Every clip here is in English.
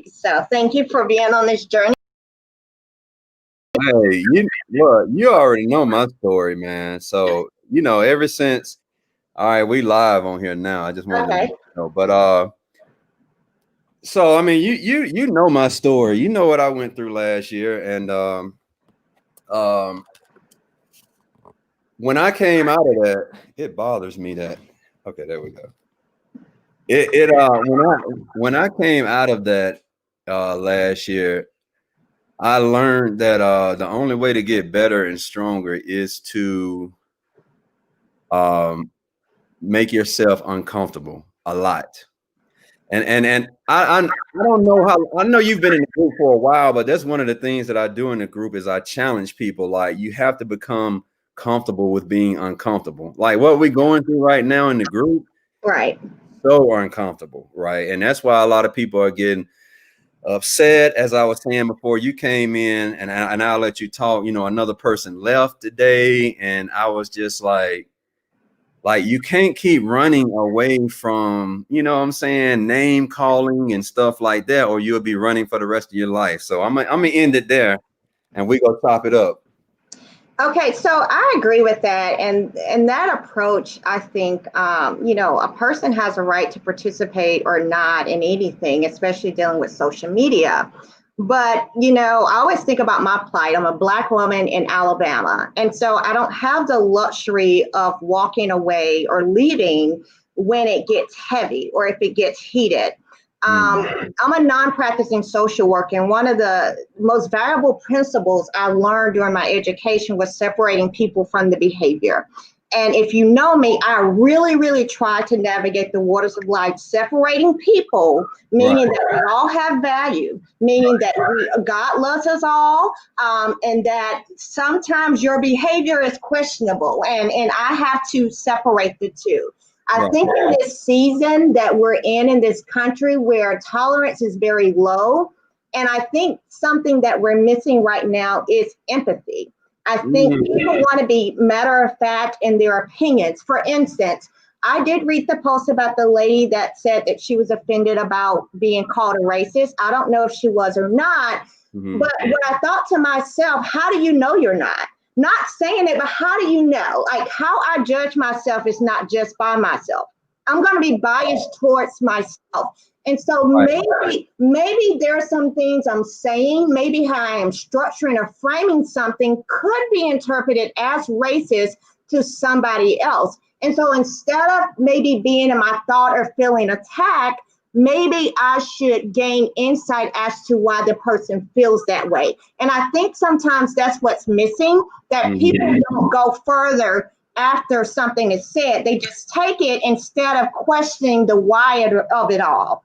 So thank you for being on this journey. Hey, you look, you already know my story, man. So, ever since, all right, we live on here now. I just wanted to let Okay. you know. But so I mean, you know my story. You know what I went through last year, and um when I came out of that, it bothers me that. Okay, there we go. It when I came out of that last year, I learned that the only way to get better and stronger is to um make yourself uncomfortable a lot. And I don't know how. I know you've been in the group for a while, but that's one of the things that I do in the group is I challenge people. Like, you have to become comfortable with being uncomfortable. Like what we're going through right now in the group, Right. so uncomfortable, right? And that's why a lot of people are getting upset. As I was saying before you came in, and I'll let you talk. Another person left today, and I was just like, you can't keep running away from, what I'm saying, name calling and stuff like that, or you'll be running for the rest of your life. So I'm gonna end it there, and we go chop it up. Okay, so I agree with that, and that approach. I think a person has a right to participate or not in anything, especially dealing with social media. But I always think about my plight. I'm a Black woman in Alabama, and so I don't have the luxury of walking away or leaving when it gets heavy or if it gets heated. Mm. I'm a non-practicing social worker, and one of the most valuable principles I learned during my education was separating people from the behavior. And if you know me, I really, really try to navigate the waters of life, separating people, Right, meaning that we all have value, meaning that God loves us all, and that sometimes your behavior is questionable, and I have to separate the two. I right. think in this season that we're in this country where tolerance is very low, and I think something that we're missing right now is empathy. I think Mm. people want to be matter of fact in their opinions. For instance, I did read the post about the lady that said that she was offended about being called a racist. I don't know if she was or not, Mhm. but what I thought to myself, how do you know you're not? Not saying it, but how do you know? Like, how I judge myself is not just by myself. I'm going to be biased towards myself. And so Right. maybe there are some things I'm saying, maybe how I am structuring or framing something could be interpreted as racist to somebody else. And so instead of maybe being in my thought or feeling attacked, maybe I should gain insight as to why the person feels that way. And I think sometimes that's what's missing, that people Mhm. don't go further after something is said. They just take it instead of questioning the why of it all.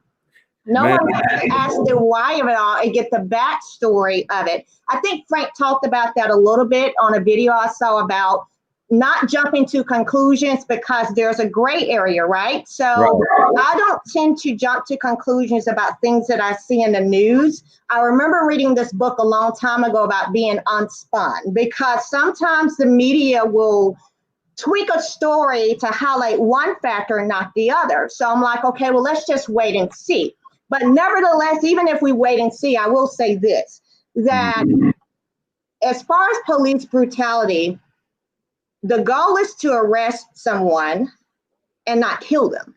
No Man, one wants to ask the why of it all and get the backstory of it. I think Frank talked about that a little bit on a video I saw about not jumping to conclusions because there's a gray area, right? So right. I don't tend to jump to conclusions about things that I see in the news. I remember reading this book a long time ago about being unspun because sometimes the media will tweak a story to highlight one factor and not the other. So I'm like, okay, well, let's just wait and see. But nevertheless, even if we wait and see, I will say this, that Mhm. as far as police brutality, the goal is to arrest someone and not kill them.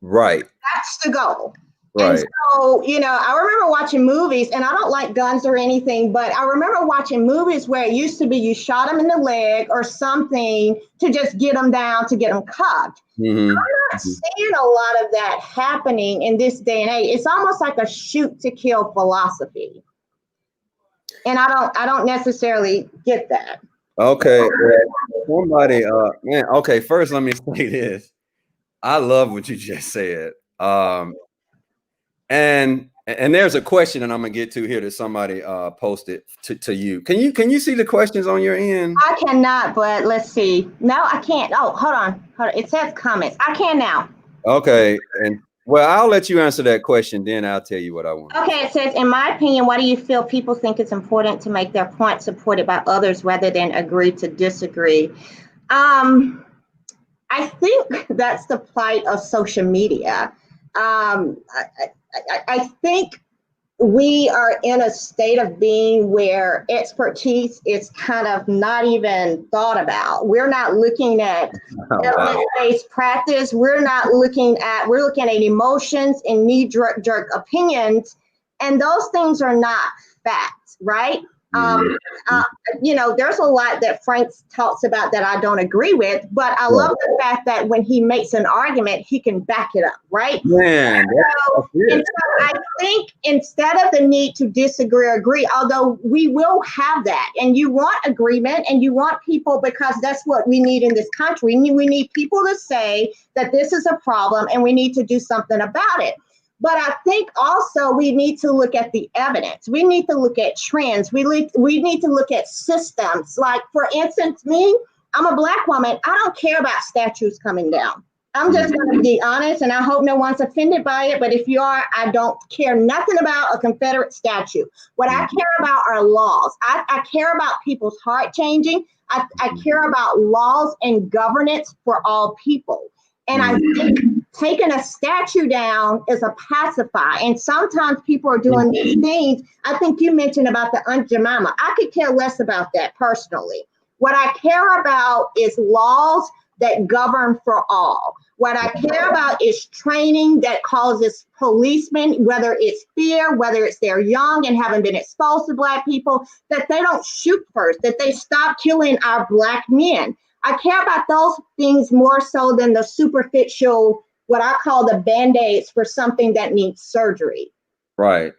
Right, That's the goal. And right. so, I remember watching movies, and I don't like guns or anything, but I remember watching movies where it used to be you shot them in the leg or something to just get them down, to get them cuffed. Mhm. Not seeing a lot of that happening in this day and age. It's almost like a shoot to kill philosophy. And I don't necessarily get that. Okay, well, somebody, man. Okay, first let me say this. I love what you just said. And there's a question that I'm gonna get to here that somebody posted to you. Can you see the questions on your end? I cannot, but let's see. No, I can't. Oh, hold on. Hold on. It says comments. I can now. Okay, and well, I'll let you answer that question, then I'll tell you what I wanted to say. Okay, it says, in my opinion, why do you feel people think it's important to make their point supported by others rather than agree to disagree? Um, I think that's the plight of social media. I think we are in a state of being where expertise is kind of not even thought about. We're not looking at evidence-based practice. We're looking at emotions and knee-jerk opinions, and those things are not facts, right? There's a lot that Frank talks about that I don't agree with, but I love the fact that when he makes an argument, he can back it up, right? Man, so I think instead of the need to disagree or agree, although we will have that, and you want agreement and you want people, because that's what we need in this country. We need people to say that this is a problem and we need to do something about it. But I think also we need to look at the evidence. We need to look at trends. We need to look at systems. Like, for instance, me, I'm a Black woman. I don't care about statues coming down. I'm just going to be honest, and I hope no one's offended by it. But if you are, I don't care nothing about a Confederate statue. What I care about are laws. I care about people's heart changing. I care about laws and governance for all people. And I think taking a statue down is a pacifier. And sometimes people are doing these things. I think you mentioned about the Aunt Jemima. I could care less about that personally. What I care about is laws that govern for all. What I care about is training that causes policemen, whether it's fear, whether it's they're young and haven't been exposed to Black people, that they don't shoot first, that they stop killing our Black men. I care about those things more so than the superficial, what I call the Band-Aids for something that needs surgery. Right.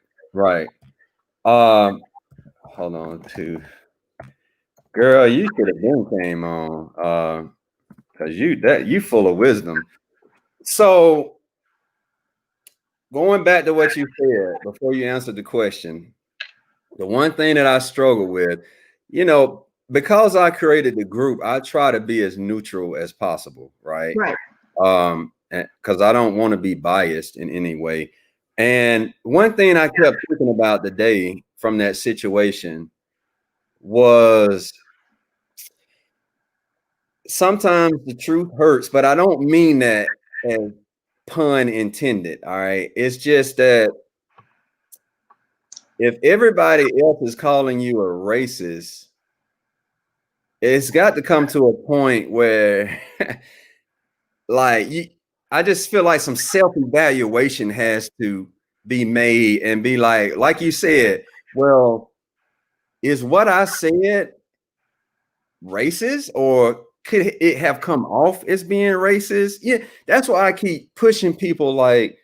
Hold on girl, you should have been came on, because you full of wisdom. So going back to what you said before you answered the question, the one thing that I struggle with, because I created the group, I try to be as neutral as possible, right? Because I don't want to be biased in any way. And one thing I kept thinking about today from that situation was sometimes the truth hurts, but I don't mean that as pun intended. All right. It's just that if everybody else is calling you a racist, it's got to come to a point where I just feel like some self-evaluation has to be made and be like you said, well, is what I said racist, or could it have come off as being racist? Yeah, that's why I keep pushing people, like,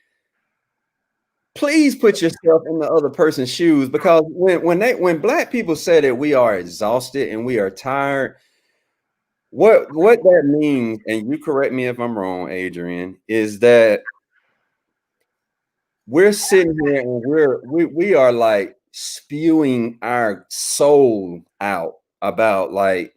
please put yourself in the other person's shoes, because when Black people say that we are exhausted and we are tired, what that means, and you correct me if I'm wrong, Adrian, is that we're sitting here and we are like spewing our soul out about like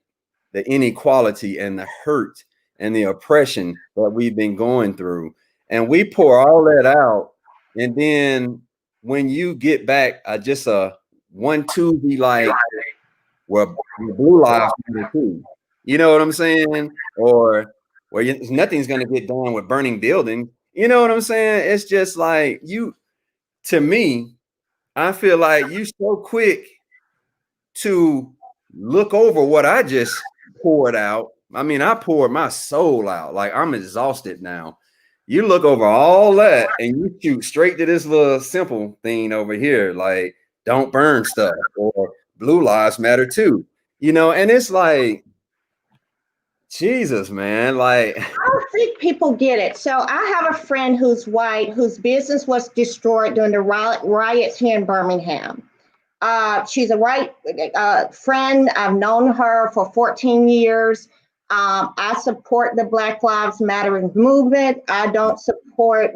the inequality and the hurt and the oppression that we've been going through, and we pour all that out. And then when you get back, just a 1-2 be like, well, blue lives matter too. You know what I'm saying? Or nothing's going to get done with burning buildings. You know what I'm saying? It's just like to me, I feel like you so quick to look over what I just poured out. I mean, I poured my soul out. Like, I'm exhausted now. You look over all that and you shoot straight to this little simple thing over here, like, don't burn stuff, or blue lives matter too. And it's like, Jesus, man. Like, I don't think people get it. So I have a friend who's white, whose business was destroyed during the riots here in Birmingham. She's a white friend. I've known her for 14 years. I support the Black Lives Matter movement. I don't support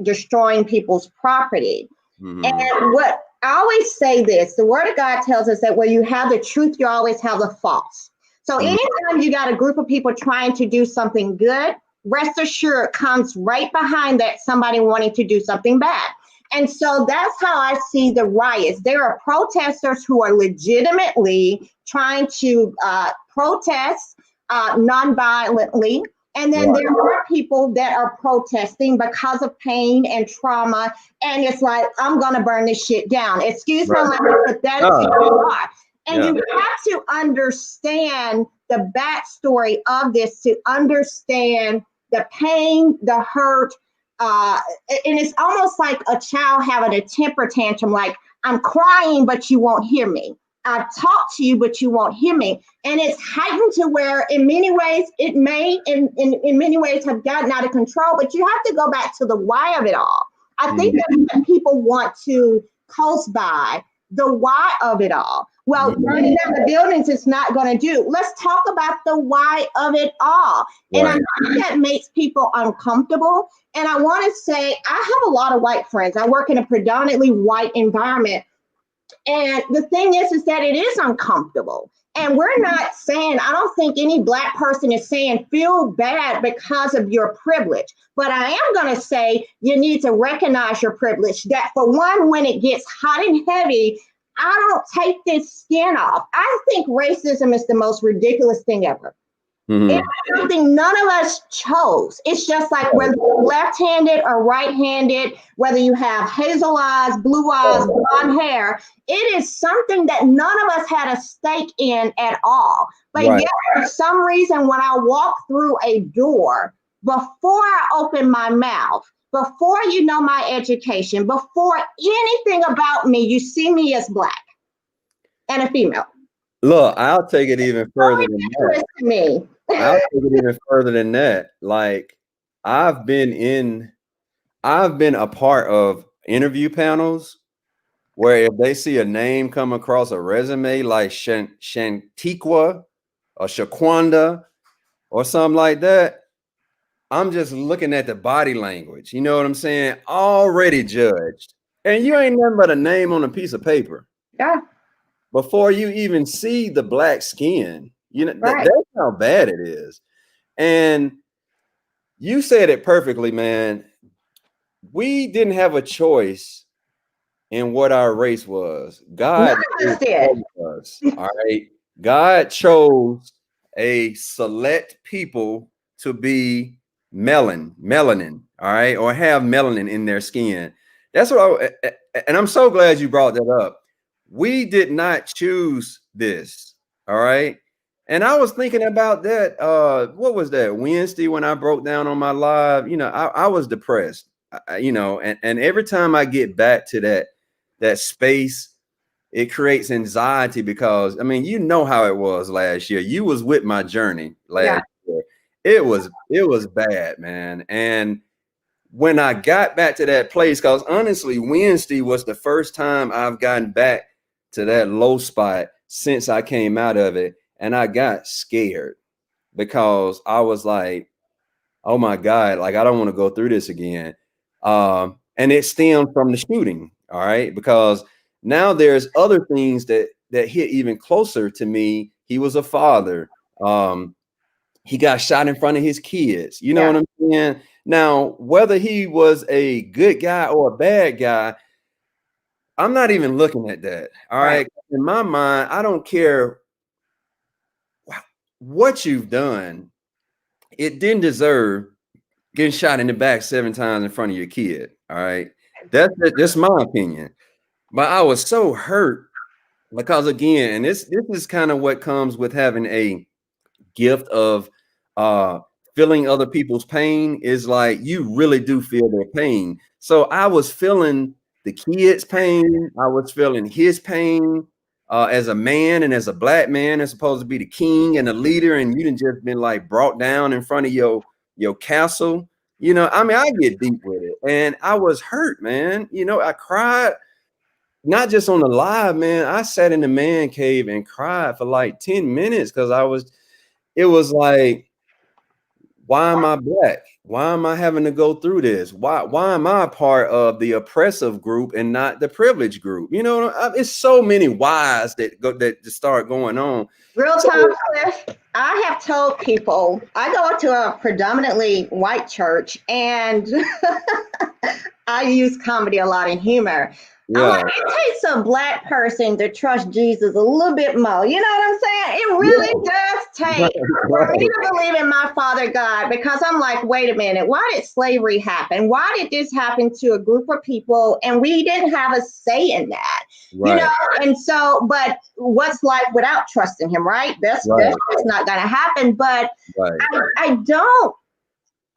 destroying people's property. Mm-hmm. And what I always say this, the Word of God tells us that where you have the truth, you always have the false. So anytime you got a group of people trying to do something good, rest assured comes right behind that somebody wanting to do something bad. And so that's how I see the riots. There are protesters who are legitimately trying to protest nonviolently. And then there are people that are protesting because of pain and trauma. And it's like, I'm going to burn this shit down. Excuse my language, but that is who you are. And you have to understand the backstory of this to understand the pain, the hurt. And it's almost like a child having a temper tantrum, like, I'm crying, but you won't hear me. I've talked to you, but you won't hear me. And it's heightened to where in many ways it may in many ways have gotten out of control, but you have to go back to the why of it all. I think that people want to coast by the why of it all. Well, burning down the buildings is not going to do. Let's talk about the why of it all. And I think that makes people uncomfortable. And I want to say, I have a lot of white friends. I work in a predominantly white environment. And the thing is that it is uncomfortable. And we're not saying, I don't think any Black person is saying feel bad because of your privilege. But I am going to say you need to recognize your privilege. That for one, when it gets hot and heavy, I don't take this skin off. I think racism is the most ridiculous thing ever. It's something none of us chose. It's just like whether you're left-handed or right-handed, whether you have hazel eyes, blue eyes, blonde hair, it is something that none of us had a stake in at all. But yet, for some reason, when I walk through a door, before I open my mouth, before you know my education, before anything about me, you see me as Black and a female. Look, I'll take it even further than that. To me. I'll take it even further than that. Like, I've been a part of interview panels where if they see a name come across a resume like Shantiqua or Shaquanda or something like that, I'm just looking at the body language. You know what I'm saying? Already judged. And you ain't nothing but a name on a piece of paper. Yeah. Before you even see the Black skin, you know, that's how bad it is. And you said it perfectly, man. We didn't have a choice in what our race was. God chose us. All right. God chose a select people to be melanin, all right, or have melanin in their skin. That's what and I'm so glad you brought that up. We did not choose this, all right? And I was thinking about that, what was that, Wednesday when I broke down on my live? You know, I was depressed, you know, and every time I get back to that space, it creates anxiety because, I mean, you know how it was last year. You was with my journey last year. It was bad, man. And when I got back to that place, because honestly, Wednesday was the first time I've gotten back to that low spot since I came out of it. And I got scared because I was like, oh my God, like, I don't want to go through this again. And it stemmed from the shooting. All right. Because now there's other things that hit even closer to me. He was a father. He got shot in front of his kids. You know what I'm saying? Now, whether he was a good guy or a bad guy, I'm not even looking at that. All right. In my mind, I don't care what you've done. It didn't deserve getting shot in the back 7 times in front of your kid. All right. That's my opinion. But I was so hurt because, again, and this is kind of what comes with having a gift of feeling other people's pain, is like you really do feel their pain. So I was feeling the kid's pain. I was feeling his pain as a man and as a Black man that's supposed to be the king and the leader, and you done just been like brought down in front of your castle. You know, I mean, I get deep with it, and I was hurt, man. You know, I cried, not just on the live, man. I sat in the man cave and cried for like 10 minutes because it was like, why am I Black? Why am I having to go through this? Why am I a part of the oppressive group and not the privileged group? You know, it's so many whys that start going on. Real time, Cliff. I have told people, I go to a predominantly white church, and I use comedy a lot and humor. I'm Yeah. like, it takes a Black person to trust Jesus a little bit more. You know what I'm saying? It really does take for me to believe in my Father God, because I'm like, wait a minute, why did slavery happen? Why did this happen to a group of people and we didn't have a say in that? You know, Right. and so, but what's life without trusting him, right? That's Right. just not gonna happen. But Right.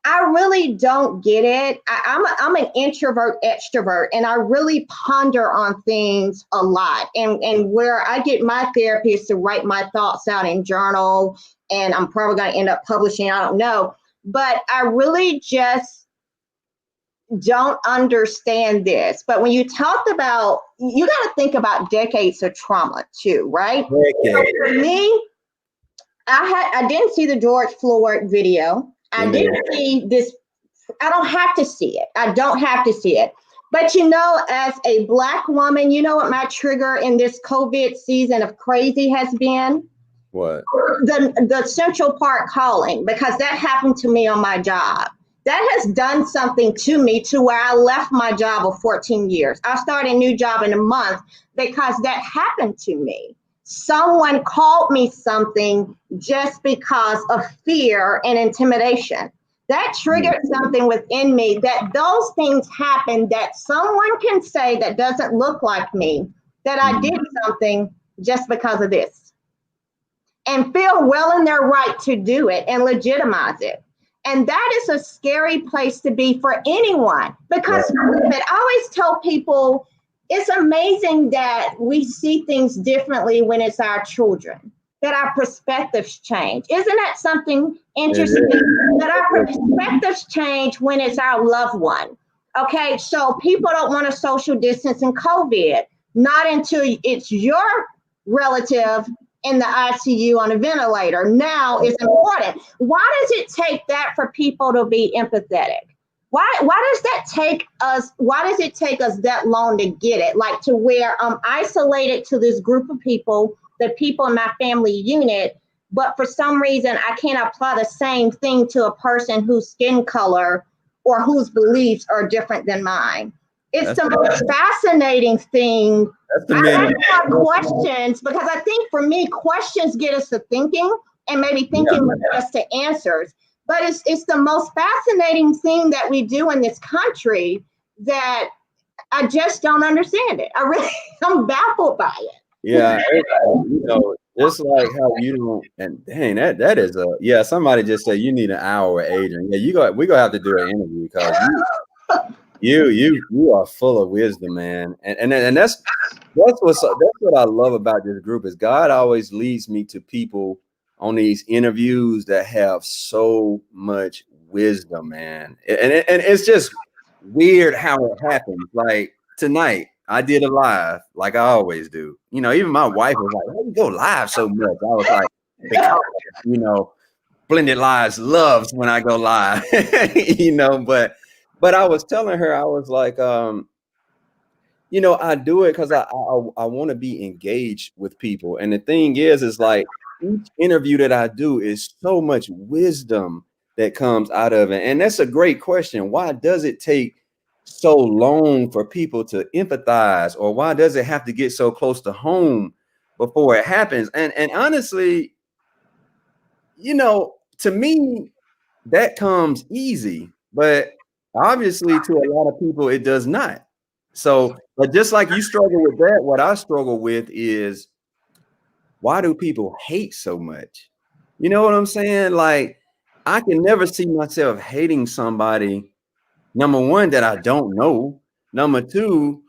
I really don't get it. I'm an introvert extrovert, and I really ponder on things a lot. And where I get my therapy is to write my thoughts out in journal, and I'm probably going to end up publishing. I don't know, but I really just don't understand this. But when you talked about, you got to think about decades of trauma too, right? Okay. So for me, I didn't see the George Floyd video. I didn't see this. I don't have to see it. I don't have to see it. But you know, as a Black woman, you know what my trigger in this COVID season of crazy has been? What? The Central Park calling, because that happened to me on my job. That has done something to me to where I left my job of 14 years. I started a new job in a month because that happened to me. Someone called me something just because of fear and intimidation. That triggered something within me, that those things happen, that someone can say that doesn't look like me, that I did something just because of this, and feel well in their right to do it and legitimize it. And that is a scary place to be for anyone, because I always tell people it's amazing that we see things differently when it's our children, that our perspectives change. Isn't that something interesting? That our perspectives change when it's our loved one. Okay, so people don't want to social distance in COVID, not until it's your relative in the ICU on a ventilator. Now it's important. Why does it take that for people to be empathetic? Why does that take us? Why does it take us that long to get it? Like, to where I'm isolated to this group of people, the people in my family unit, but for some reason I can't apply the same thing to a person whose skin color or whose beliefs are different than mine. It's the most fascinating thing. I have questions, because I think for me, questions get us to thinking, and maybe thinking will get us to answers. But it's the most fascinating thing that we do in this country that I just don't understand it. I'm baffled by it. Yeah, you know, just like how you don't, and dang, that is somebody just said you need an hour with Adrian. Yeah, we're gonna have to do an interview, because you are full of wisdom, man. And that's what I love about this group, is God always leads me to people on these interviews that have so much wisdom, man. And it's just weird how it happens. Like tonight, I did a live like I always do. You know, even my wife was like, "Why do you go live so much?" I was like, because, you know, Blended Lives loves when I go live, you know, but I was telling her, I was like, you know, I do it because I want to be engaged with people. And the thing is like, each interview that I do is so much wisdom that comes out of it. And that's a great question. Why does it take so long for people to empathize, or why does it have to get so close to home before it happens? And honestly, you know, to me, that comes easy, but obviously to a lot of people, it does not. So, but just like you struggle with that, what I struggle with is, why do people hate so much? You know what I'm saying? Like, I can never see myself hating somebody, number one, that I don't know. Number two,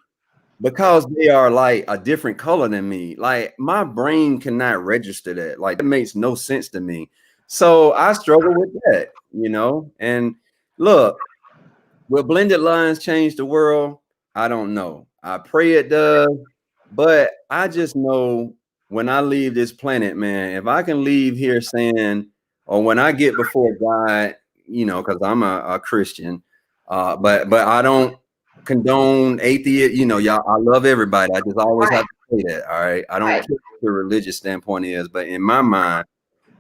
because they are like a different color than me. Like, my brain cannot register that. Like, it makes no sense to me. So I struggle with that, you know. And look, will Blended Lines change the world? I don't know. I pray it does, but I just know when I leave this planet, man, if I can leave here saying, or when I get before God, you know, because I'm a Christian, but I don't condone atheist. You know, y'all, I love everybody. I just always have to say that. All right, I don't care what the religious standpoint is, but in my mind,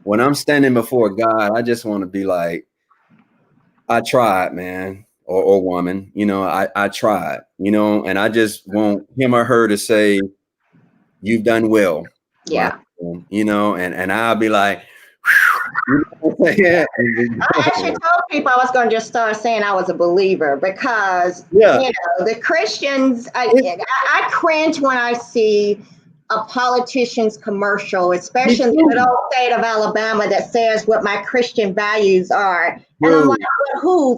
when I'm standing before God, I just want to be like, I tried, man. or woman, you know, I tried, you know, and I just want him or her to say, you've done well, my Yeah. son, you know, and I'll be like, you know what I'm saying? I actually told people I was going to just start saying I was a believer because, Yeah. you know, the Christians, I cringe when I see a politician's commercial, especially in the good old state of Alabama, that says what my Christian values are. And I'm like,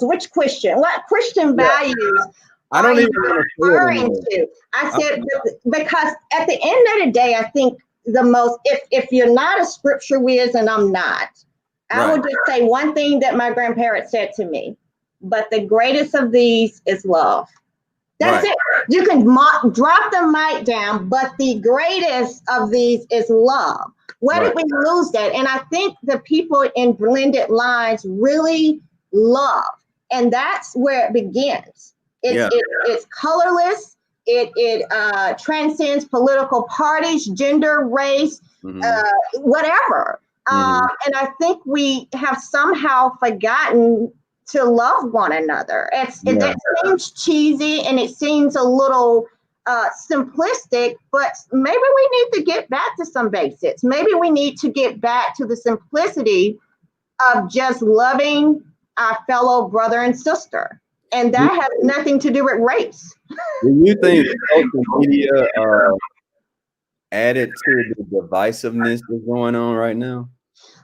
which Christian? What Christian values I don't are you even want to say it referring anymore. to? I said, because at the end of the day, I think the most, if you're not a scripture whiz, and I'm not, I Right. will just say one thing that my grandparents said to me, but the greatest of these is love. That's Right. it. You can drop the mic down, but the greatest of these is love. Where did we lose that? And I think the people in Blended Lines really love, and that's where it begins. It's colorless. It transcends political parties, gender, race, whatever. And I think we have somehow forgotten to love one another. That seems cheesy and it seems a little simplistic, but maybe we need to get back to some basics. Maybe we need to get back to the simplicity of just loving our fellow brother and sister. And that has nothing to do with race. Do you think social media added to the divisiveness that's going on right now?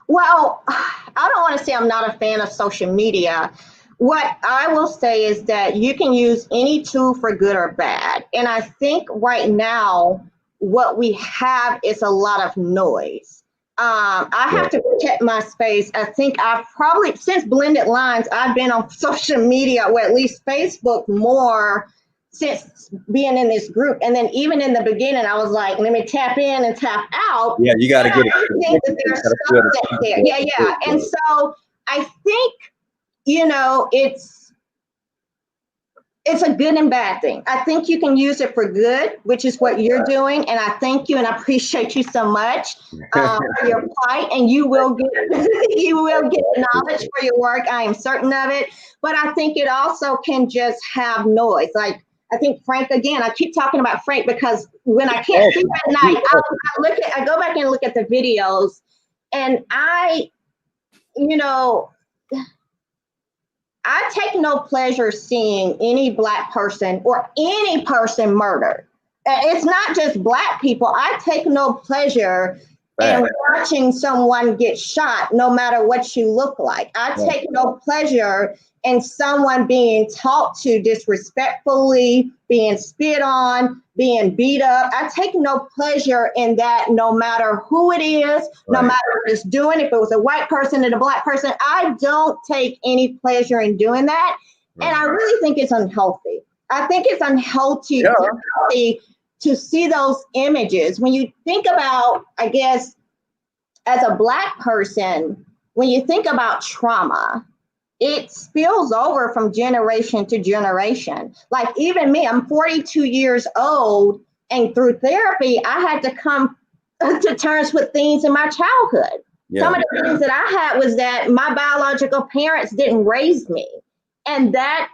Well, I don't want to say I'm not a fan of social media. What I will say is that you can use any tool for good or bad. And I think right now, what we have is a lot of noise. I have to protect my space. I think I've probably, since Blended Lines, I've been on social media, or at least Facebook, more since being in this group. And then even in the beginning, I was like, let me tap in and tap out. Yeah, you got to get it. I think that there's something there. Yeah. And so I think, you know, it's a good and bad thing. I think you can use it for good, which is what you're doing. And I thank you and I appreciate you so much for your plight. And you will get the knowledge for your work. I am certain of it. But I think it also can just have noise. Like, I think Frank, again, I keep talking about Frank because when I can't sleep at night, I go back and look at the videos, and you know, I take no pleasure seeing any Black person or any person murdered. It's not just Black people. I take no pleasure in watching someone get shot, no matter what you look like. I take no pleasure in someone being talked to disrespectfully, being spit on, being beat up. I take no pleasure in that, no matter who it is, no matter what it's doing. If it was a white person and a Black person, I don't take any pleasure in doing that. And I really think it's unhealthy. I think it's unhealthy to see those images. When you think about, I guess, as a Black person, when you think about trauma, it spills over from generation to generation. Like even me, I'm 42 years old, and through therapy, I had to come to terms with things in my childhood. Some of the things that I had was that my biological parents didn't raise me. And that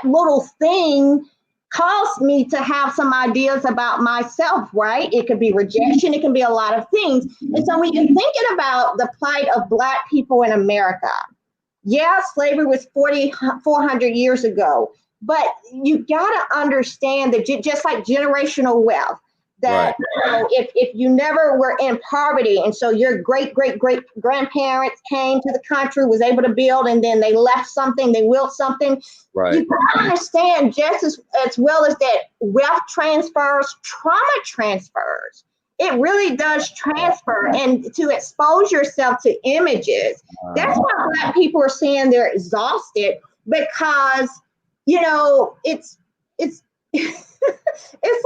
little thing caused me to have some ideas about myself, right? It could be rejection, it can be a lot of things. And so when you're thinking about the plight of Black people in America, slavery was 400 years ago, but you got to understand that just like generational wealth, that you know, if you never were in poverty, and so your great grandparents came to the country, was able to build, and then they left something, they willed something. You got to understand just as well as that wealth transfers, trauma transfers. It really does transfer, and to expose yourself to images. That's why Black people are saying they're exhausted, because, you know, it's it's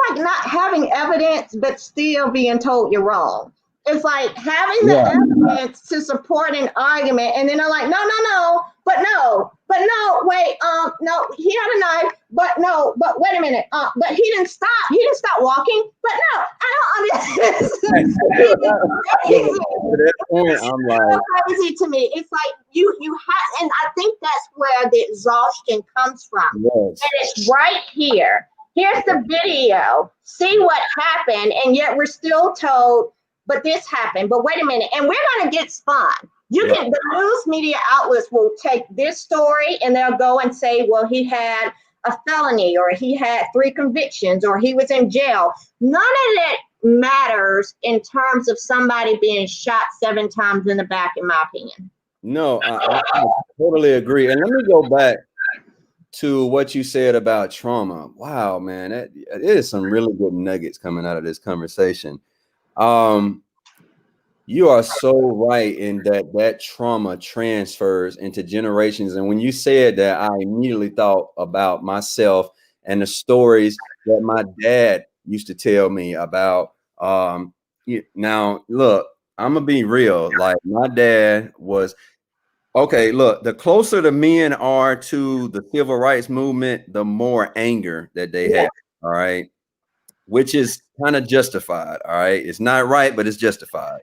like not having evidence, but still being told you're wrong. It's like having the evidence to support an argument, and then they're like, no, wait, no, he had a knife, but wait a minute, but he didn't stop walking, but no, I don't Crazy. To that point, I'm like, Crazy to me. It's like you have, and I think that's where the exhaustion comes from. yes. And it's right here. Here's the video. See what happened, and yet we're still told, but this happened. But wait a minute, and we're gonna get spun. The news media outlets will take this story and they'll go and say, well, he had a felony, or he had 3 convictions, or he was in jail. None of that matters in terms of somebody being shot 7 times in the back, in my opinion. No, I totally agree. And let me go back to what you said about trauma. Wow, man, it is some really good nuggets coming out of this conversation. You are so right in that trauma transfers into generations. And when you said that, I immediately thought about myself and the stories that my dad used to tell me about. Now, look, I'm gonna be real. Like, my dad was, okay, look, the closer the men are to the civil rights movement, the more anger that they have. All right. Which is kind of justified. All right. It's not right, but it's justified.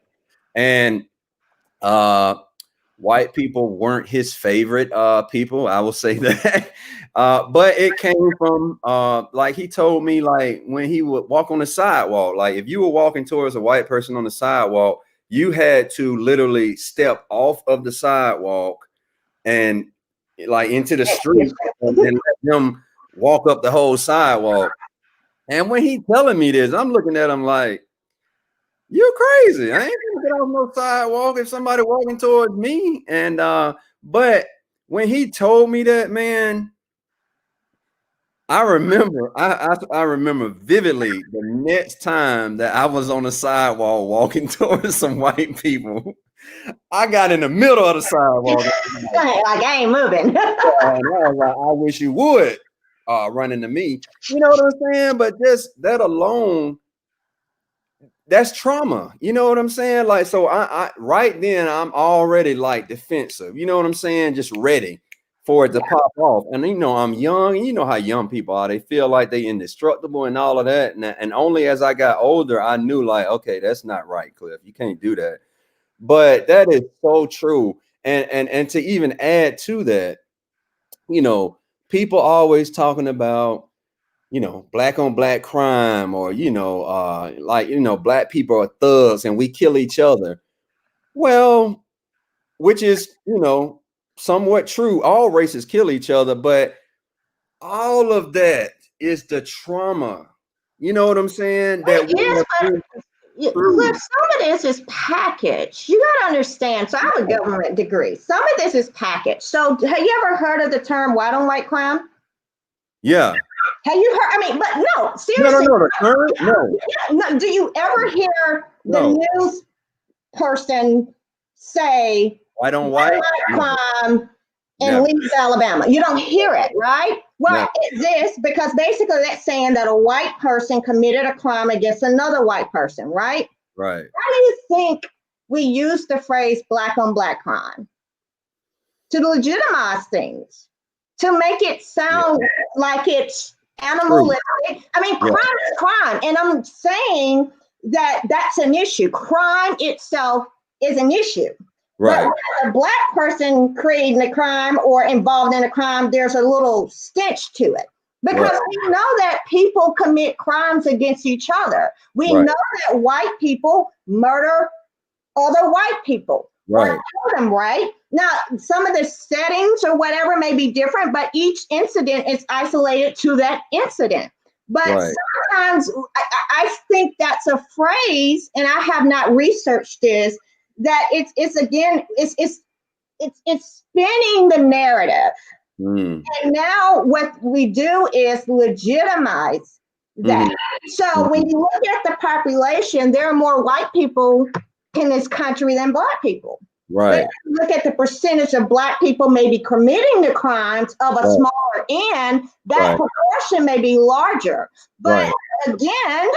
And white people weren't his favorite people, I will say that. But it came from like, he told me, like, when he would walk on the sidewalk, like if you were walking towards a white person on the sidewalk, you had to literally step off of the sidewalk and like into the street and let them walk up the whole sidewalk. And when he telling me this, I'm looking at him like, you're crazy. I ain't gonna get off no sidewalk if somebody walking towards me. And but when he told me that, man, I remember I remember vividly the next time that I was on the sidewalk walking towards some white people. I got in the middle of the sidewalk. Like, I ain't moving. And I was like, I wish you would run into me. You know what I'm saying? But just that alone, that's trauma. You know what I'm saying? Like, so I right then I'm already like defensive. You know what I'm saying? Just ready for it to pop off. And you know, I'm young, and you know how young people are. They feel like they indestructible and all of that. And only as I got older, I knew, like, okay, that's not right, Cliff. You can't do that. But that is so true. And to even add to that, you know, people always talking about, you know, black on black crime, or, you know, like, you know, black people are thugs and we kill each other. Well, which is, you know, somewhat true. All races kill each other, but all of that is the trauma. You know what I'm saying? That Look, some of this is packaged. You got to understand. So I have a government degree. Some of this is packaged. So have you ever heard of the term white on white crime? Yeah. Have you heard? I mean, but no, seriously. No. Do you ever hear the news person say white on white crime in Leeds, Alabama? You don't hear it, right? Well, it exists because basically that's saying that a white person committed a crime against another white person, right? Right. Why do you think we use the phrase black on black crime? To legitimize things, to make it sound like it's animalistic. I mean, crime is crime. And I'm saying that that's an issue. Crime itself is an issue. Right. But a black person creating a crime or involved in a crime, there's a little stench to it. Because we know that people commit crimes against each other. We know that white people murder other white people. Right. Them, right? Now, some of the settings or whatever may be different, but each incident is isolated to that incident. But sometimes I think that's a phrase, and I have not researched this, that it's spinning the narrative. And now what we do is legitimize that. So when you look at the population, there are more white people in this country than black people. Right. Look at the percentage of black people maybe committing the crimes of a smaller end, that proportion may be larger. But again,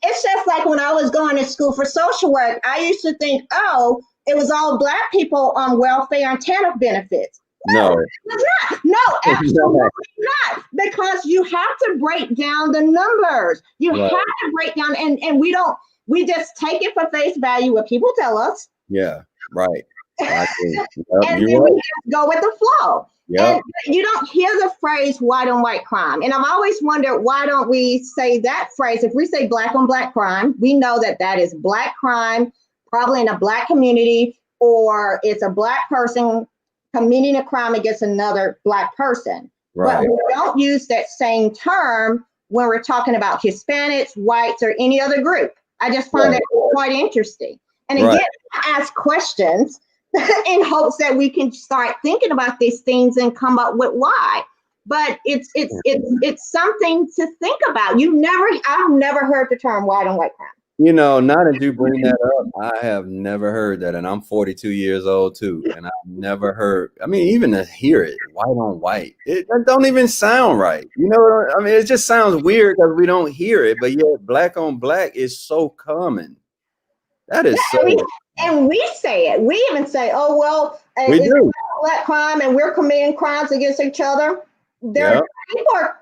it's just like when I was going to school for social work, I used to think, oh, it was all black people on welfare and TANF benefits. No. It's not. No, absolutely not. Because you have to break down the numbers. You Right. have to break down, and we just take it for face value what people tell us. Yeah. Right. I agree. Yep, And you're then right. we just go with the flow. Yep. And you don't hear the phrase white on white crime. And I've always wondered, why don't we say that phrase? If we say black on black crime, we know that that is black crime, probably in a black community, or it's a black person committing a crime against another black person. But Right. we don't use that same term when we're talking about Hispanics, whites, or any other group. I just find Right. that quite interesting. And again, Right. I ask questions in hopes that we can start thinking about these things and come up with why. But it's something to think about. I've never heard the term white on white crime. You know, now that you bring that up, I have never heard that, and I'm 42 years old too, and I've never heard. I mean, even to hear it, white on white, that don't even sound right. You know, I mean, it just sounds weird because we don't hear it, but yet black on black is so common. That is so. And we say it. We even say, "Oh well, We it's do. black crime, and we're committing crimes against each other." Yeah. People are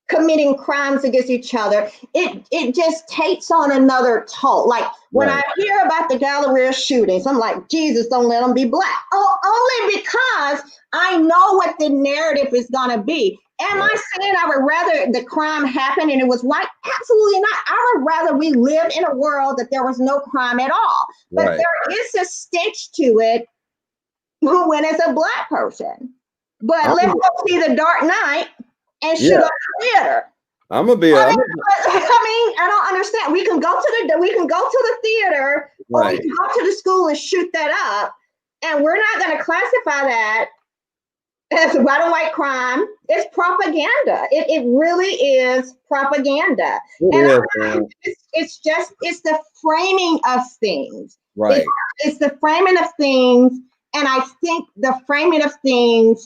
committing crimes against each other. It just takes on another toll. Like when Right. I hear about the Galleria shootings, I'm like, Jesus, don't let them be black. Oh, only because I know what the narrative is going to be. Am I saying I would rather the crime happen and it was white? Absolutely not. I would rather we live in a world that there was no crime at all. But Right. there is a stench to it when it's a black person. But let's go see The Dark Knight and shoot up the theater. I'm gonna be. I mean, I don't understand. We can go to the theater, or we can go to the school and shoot that up, and we're not going to classify that as white on white crime. It's propaganda. It really is propaganda. It's the framing of things. Right. It's the framing of things, and I think the framing of things.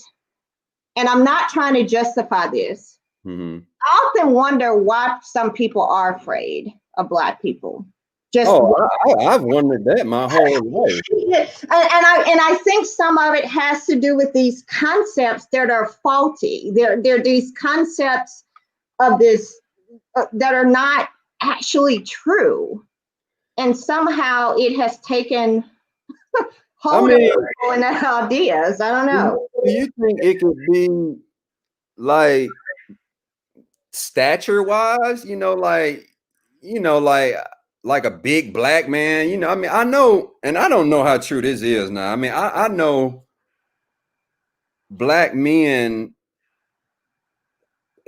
And I'm not trying to justify this. Mm-hmm. I often wonder why some people are afraid of black people. I've wondered that my whole life. And I think some of it has to do with these concepts that are faulty. They're these concepts of this that are not actually true, and somehow it has taken hold of people and their ideas. I don't know. Do you think it could be like stature wise? Like a big black man. You know, I mean, I know, and I don't know how true this is now. I mean, I know black men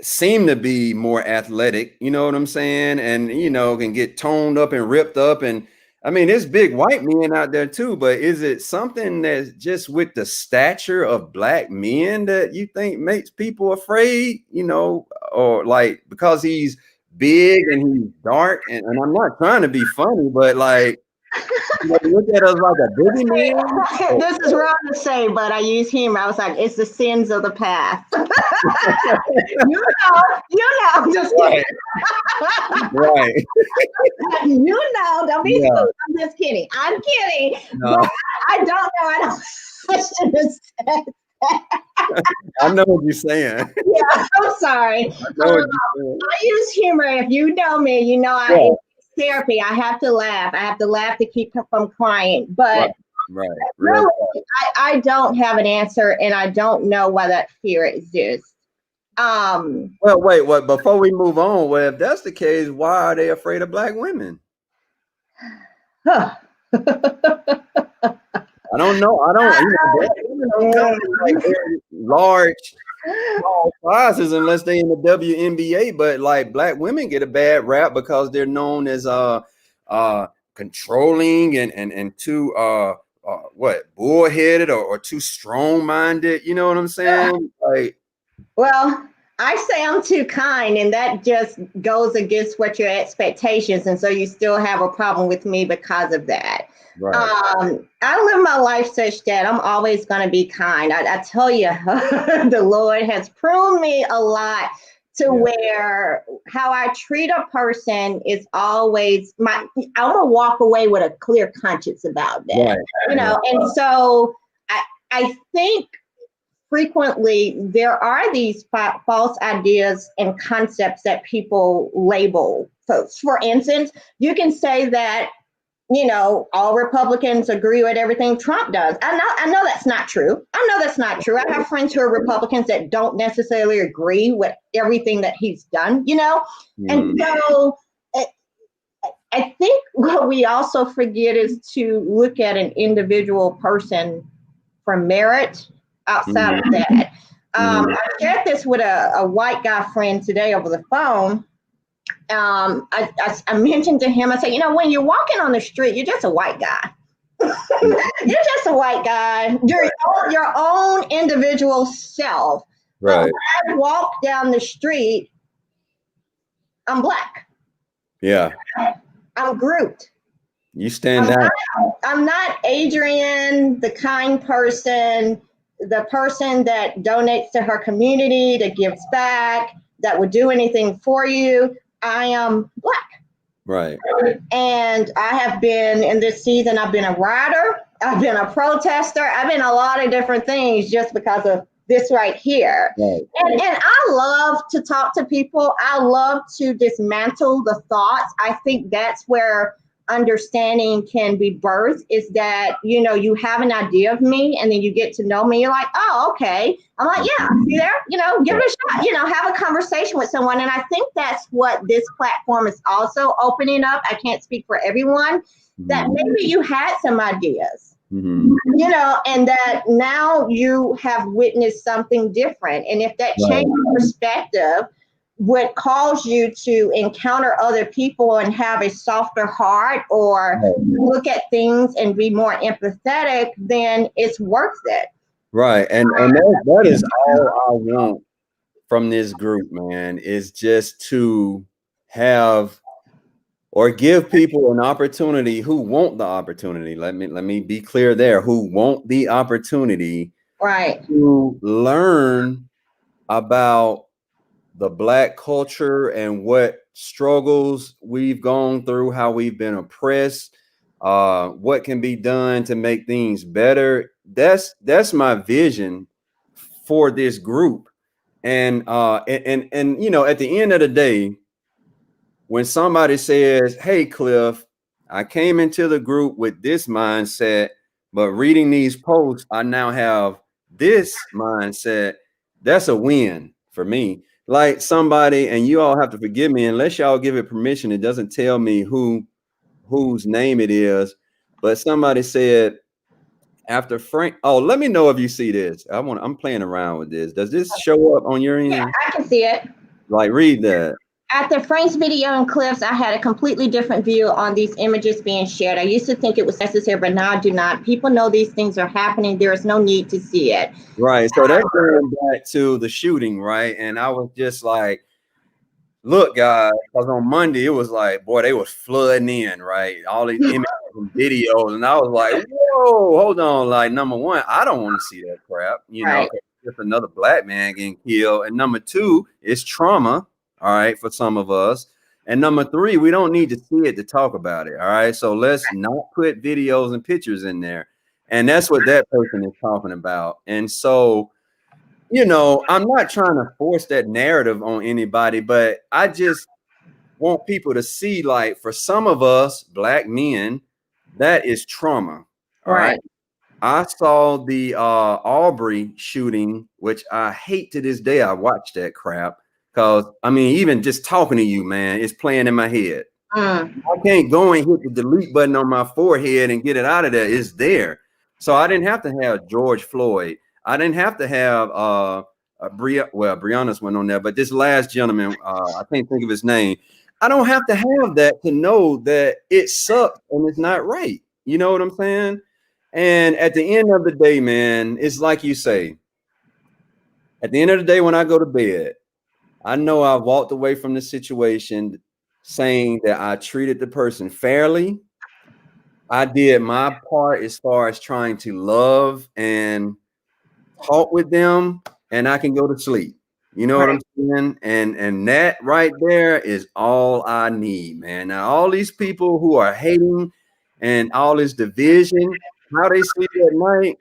seem to be more athletic, you know what I'm saying? And, you know, can get toned up and ripped up. And I mean, there's big white men out there too, but is it something that's just with the stature of black men that you think makes people afraid, you know, or like because he's big and he's dark? And I'm not trying to be funny, but like, you know, look at us like a boogeyman. This is wrong to say, but I use humor. I was like, it's the sins of the past. you know, just kidding. Right. Don't be stupid. I'm just kidding. I'm kidding. No. But I don't know. I don't question this. I know what you're saying. Yeah, I'm sorry. I use humor. If you know me, you know I therapy. I have to laugh. I have to laugh to keep from crying. But really, I don't have an answer, and I don't know why that fear exists. Well, wait. What? Before we move on, well, if that's the case, why are they afraid of black women? Huh. I don't know. I don't. Like large sizes unless they in the WNBA, but like black women get a bad rap because they're known as controlling and too bullheaded or too strong-minded. You know what I'm saying? Like, well, I say I'm too kind, and that just goes against what your expectations, and so you still have a problem with me because of that. Right. I live my life such that I'm always going to be kind. I tell you, the Lord has pruned me a lot to where how I treat a person is always I'm gonna walk away with a clear conscience about that. Right. You know, and so I think frequently there are these false ideas and concepts that people label folks. For instance, you can say that, you know, all Republicans agree with everything Trump does. I know that's not true. I know that's not true. I have friends who are Republicans that don't necessarily agree with everything that he's done, you know? And so I think what we also forget is to look at an individual person for merit outside of that. I shared this with a white guy friend today over the phone. I mentioned to him, I said, you know, when you're walking on the street, you're just a white guy. You're just a white guy. You're your own individual self. Right. But when I walk down the street, I'm Black. Yeah. I'm Groot. You stand out. I'm not Adrienne, the kind person, the person that donates to her community, that gives back, that would do anything for you. I am Black. Right. And I have been in this season, I've been a writer, I've been a protester, I've been a lot of different things just because of this right here. Right. And I love to talk to people. I love to dismantle the thoughts. I think that's where understanding can be birthed, is that, you know, you have an idea of me and then you get to know me. You're like, oh, okay. I'm like, yeah, see there, you know, give it a shot, you know, have a conversation with someone. And I think that's what this platform is also opening up. I can't speak for everyone, that maybe you had some ideas, you know, and that now you have witnessed something different. And if that change of perspective would cause you to encounter other people and have a softer heart, or look at things and be more empathetic, then it's worth it. Right. And that is all I want from this group, man, is just to have or give people an opportunity who want the opportunity. Let me be clear there, who want the opportunity to learn about the Black culture and what struggles we've gone through, how we've been oppressed, what can be done to make things better. That's my vision for this group. And you know, at the end of the day, when somebody says, hey, Cliff, I came into the group with this mindset, but reading these posts, I now have this mindset, that's a win for me. Like somebody, and you all have to forgive me, unless y'all give it permission, it doesn't tell me whose name it is, but somebody said, after Frank, oh, let me know if you see this. I'm playing around with this. Does this show up on your end? Yeah, I can see it. Like, read that. After Frank's video and Cliff's, I had a completely different view on these images being shared. I used to think it was necessary, but now I do not. People know these things are happening. There is no need to see it. Right. So that's going back to the shooting, right? And I was just like, look, guys, because on Monday it was like, boy, they was flooding in, right? All these images and videos. And I was like, whoa, hold on. Like, number one, I don't want to see that crap. You know, just another Black man getting killed. And number two, it's trauma. All right, for some of us. And number three, we don't need to see it to talk about it. All right. So let's not put videos and pictures in there. And that's what that person is talking about. And so, you know, I'm not trying to force that narrative on anybody, but I just want people to see, like, for some of us Black men, that is trauma. All right. I saw the Aubrey shooting, which I hate to this day. I watched that crap. Because, I mean, even just talking to you, man, it's playing in my head. I can't go and hit the delete button on my forehead and get it out of there. It's there. So I didn't have to have George Floyd. I didn't have to have Breonna's went on there, but this last gentleman, I can't think of his name. I don't have to have that to know that it sucks and it's not right. You know what I'm saying? And at the end of the day, man, it's like you say, at the end of the day, when I go to bed, I know I walked away from the situation saying that I treated the person fairly. I did my part as far as trying to love and talk with them, and I can go to sleep. You know what I'm saying? And that right there is all I need, man. Now, all these people who are hating and all this division, how they sleep at night,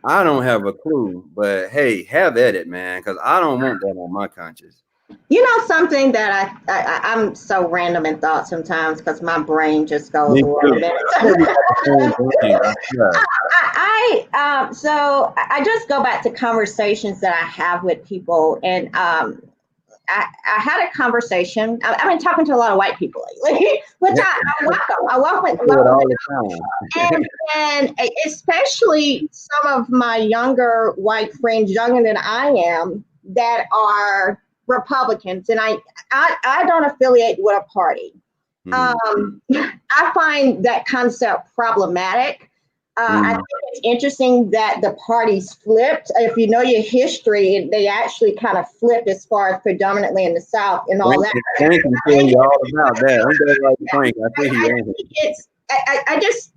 I don't have a clue, but hey, have at it, man, because I don't want that on my conscience. You know, something that I'm so random in thought sometimes because my brain just goes Me a little too. bit. Yeah. I just go back to conversations that I have with people, and I had a conversation. I've been talking to a lot of white people lately, which Yeah. I welcome. I welcome, Do it all the time. and especially some of my younger white friends, younger than I am, that are Republicans, and I don't affiliate with a party. I find that concept problematic. I think it's interesting that the parties flipped. If you know your history, they actually kind of flipped as far as predominantly in the South and all that. Frank can tell you all about that. I'm just like Frank. I think I just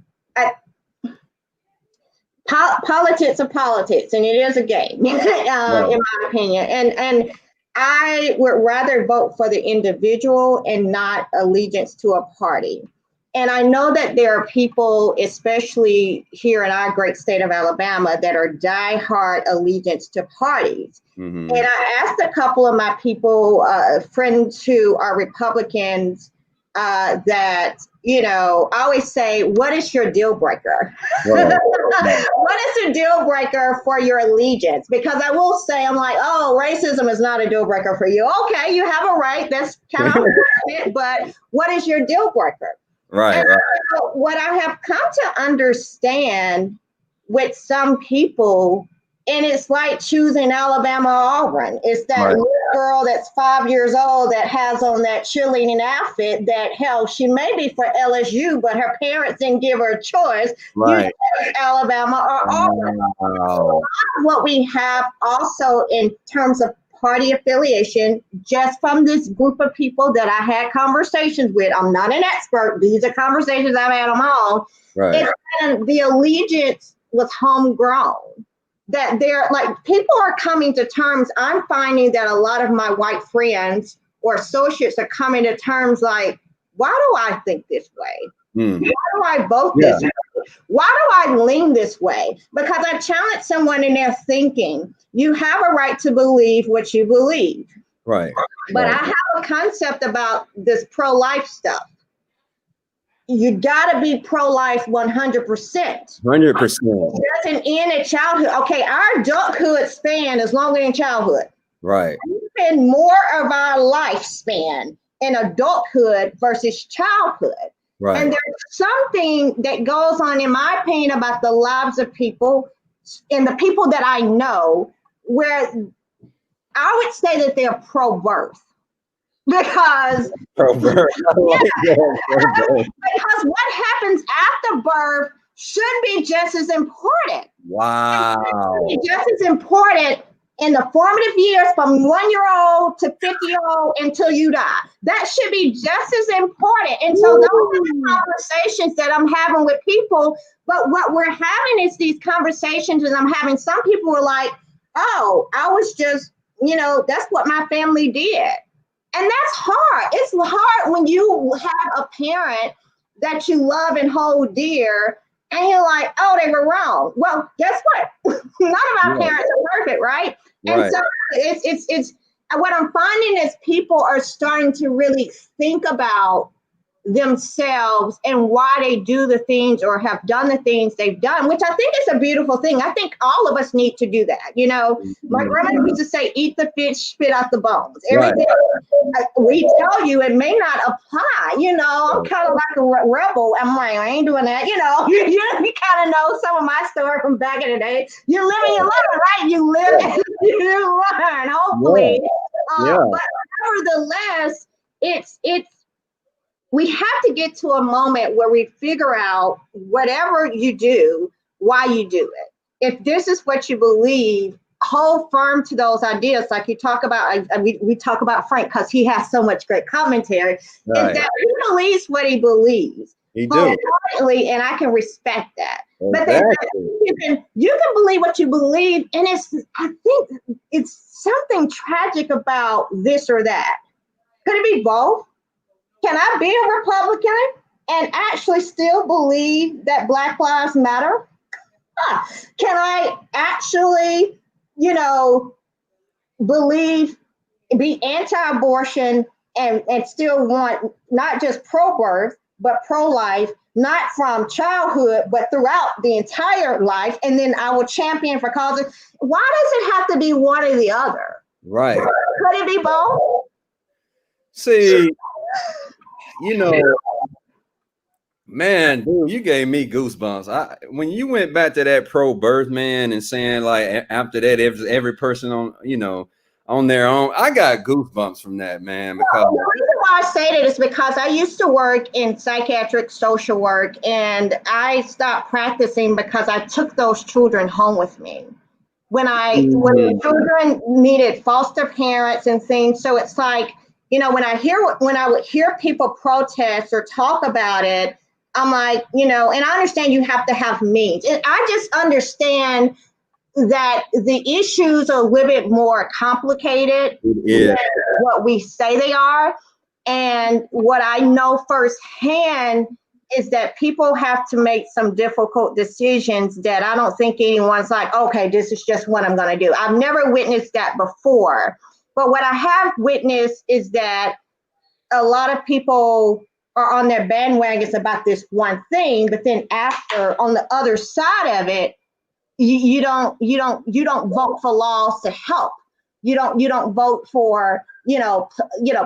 politics are politics, and it is a game, in my opinion. And I would rather vote for the individual and not allegiance to a party. And I know that there are people, especially here in our great state of Alabama, that are diehard allegiance to parties. And I asked a couple of my people, friends who are Republicans, that, you know, I always say, what is your deal breaker? What is the deal breaker for your allegiance? Because I will say, I'm like, oh, racism is not a deal breaker for you. Okay, you have a right. That's kind of it, but what is your deal breaker? Right. So what I have come to understand with some people, and it's like choosing Alabama or Auburn. It's that little girl that's 5 years old that has on that cheerleading outfit that, hell, she may be for LSU, but her parents didn't give her a choice. Right. You choose Alabama or Auburn. Wow. What we have also in terms of party affiliation, just from this group of people that I had conversations with, I'm not an expert. These are conversations I've had on my own. Right. And the allegiance was homegrown. That they're like, people are coming to terms. I'm finding that a lot of my white friends or associates are coming to terms like, why do I think this way? Why do I vote this way? Why do I lean this way? Because I challenge someone in their thinking. You have a right to believe what you believe. Right. But I have a concept about this pro-life stuff. You got to be pro-life 100%. 100%. It doesn't end at childhood. Okay, our adulthood span is longer than childhood. Right. We spend more of our lifespan in adulthood versus childhood. Right. And there's something that goes on, in my opinion, about the lives of people and the people that I know, where I would say that they're pro-birth. Because Pro-birth. because what happens after birth should be just as important. Wow. Just as important in the formative years from 1 year old to 50-year-old until you die. That should be just as important. And so those are the conversations that I'm having with people. But what we're having is these conversations, and I'm having some people were like, oh, I was just, you know, that's what my family did. And that's hard. It's hard when you have a parent that you love and hold dear, and you're like, oh, they were wrong. Well, guess what? None of our parents are perfect, right? And so it's what I'm finding is people are starting to really think about themselves and why they do the things or have done the things they've done, which I think is a beautiful thing. I think all of us need to do that. You know, my grandmother used to say, eat the fish, spit out the bones. Everything we tell you, it may not apply. You know, I'm kind of like a rebel. I'm like, I ain't doing that. You know, you kind of know some of my story from back in the day. You live and you learn, right? You live and you learn, hopefully. But nevertheless, it's we have to get to a moment where we figure out whatever you do, why you do it. If this is what you believe, hold firm to those ideas. Like you talk about, we talk about Frank because he has so much great commentary. Right. Is that he believes what he believes. He do. And I can respect that. Exactly. But then you can believe what you believe, and I think it's something tragic about this or that. Could it be both? Can I be a Republican and actually still believe that Black Lives Matter? Can I actually, you know, believe, be anti-abortion and still want not just pro-birth, but pro-life, not from childhood, but throughout the entire life. And then I will champion for causes. Why does it have to be one or the other? Right. Could it be both? See, you know, man, dude, you gave me goosebumps. When you went back to that pro-birth, man, and saying like after that, every person on, you know, on their own, I got goosebumps from that, man. Because the reason why I say that is because I used to work in psychiatric social work, and I stopped practicing because I took those children home with me. When the children needed foster parents and things, so it's like, you know, when I would hear people protest or talk about it, I'm like, you know, and I understand you have to have means. And I just understand that the issues are a little bit more complicated than what we say they are. And what I know firsthand is that people have to make some difficult decisions that I don't think anyone's like, okay, this is just what I'm going to do. I've never witnessed that before. But what I have witnessed is that a lot of people are on their bandwagons about this one thing, but then after, on the other side of it, you don't vote for laws to help. You don't vote for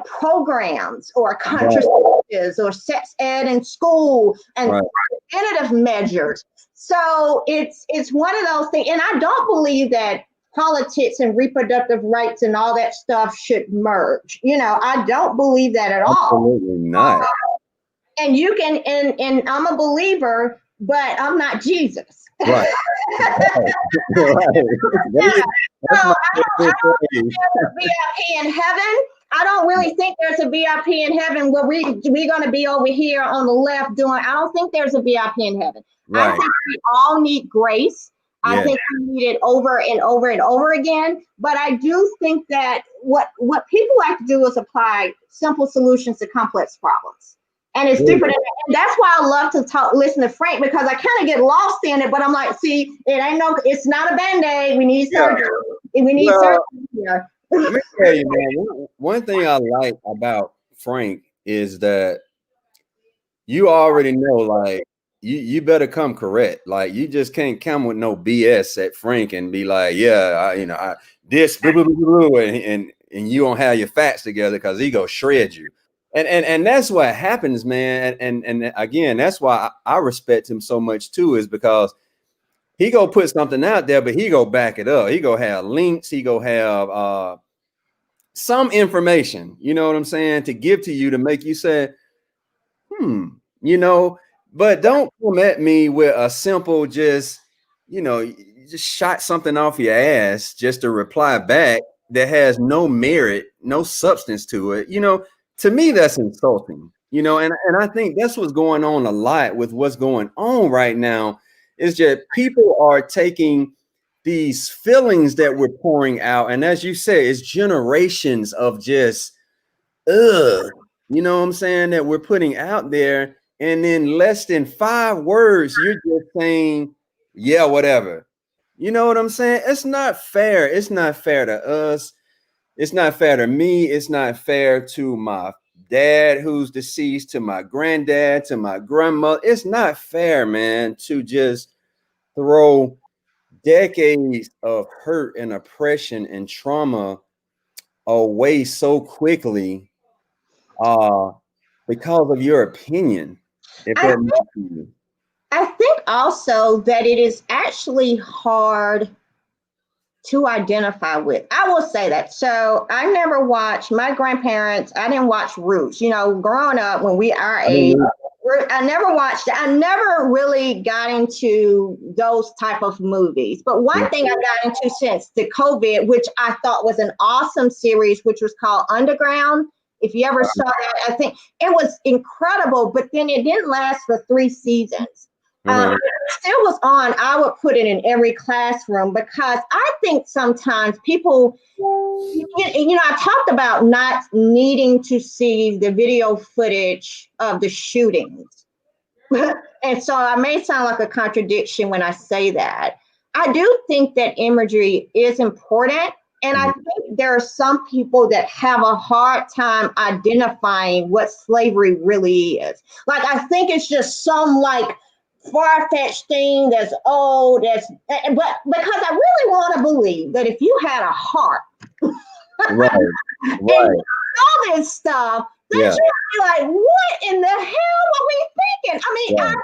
programs or contraceptives or sex ed in school and preventative measures. So it's one of those things, and I don't believe that politics and reproductive rights and all that stuff should merge. You know, I don't believe that at all. Absolutely not. And you can, and I'm a believer, but I'm not Jesus. Right. Yeah. So I don't think there's a VIP in heaven. I don't really think there's a VIP in heaven where we're going to be over here on the left doing. I don't think there's a VIP in heaven. Right. I think we all need grace. I think we need it over and over and over again. But I do think that what people like to do is apply simple solutions to complex problems. And it's different. And that's why I love to listen to Frank, because I kind of get lost in it, but I'm like, see, it's not a Band-Aid. We need surgery. We need surgery here. Let me tell you, man, one thing I like about Frank is that you already know, like, you better come correct. Like, you just can't come with no BS at Frank and be like, this, blah, blah, blah, blah, and you don't have your facts together, because he go shred you. And that's what happens, man. And again, that's why I respect him so much too, is because he go put something out there, but he go back it up. He go have links. He go have some information, you know what I'm saying, to give to you to make you say, you know. But don't come at me with a simple just shot something off your ass just to reply back that has no merit, no substance to it, you know. To me, that's insulting, you know, and I think that's what's going on a lot with what's going on right now, is that people are taking these feelings that we're pouring out, and as you say, it's generations of just, you know what I'm saying, that we're putting out there, and in less than 5 words, you're just saying, yeah, whatever. You know what I'm saying? It's not fair. It's not fair to us. It's not fair to me. It's not fair to my dad who's deceased, to my granddad, to my grandmother. It's not fair, man, to just throw decades of hurt and oppression and trauma away so quickly because of your opinion. I think also that it is actually hard to identify with. I will say that. So I never watched my grandparents. I didn't watch Roots. You know, growing up when we our age, I never really got into those type of movies. But one thing I got into since the COVID, which I thought was an awesome series, which was called Underground. If you ever saw that, I think it was incredible. But then it didn't last for 3 seasons. If it still was on, I would put it in every classroom, because I think sometimes people, I talked about not needing to see the video footage of the shootings. And so I may sound like a contradiction when I say that. I do think that imagery is important. And I think there are some people that have a hard time identifying what slavery really is. Like, I think it's just some like far-fetched thing that's old, but because I really want to believe that if you had a heart Right. and Right. all this stuff, that Yeah. you'd be like, what in the hell are we thinking? I mean, Right. I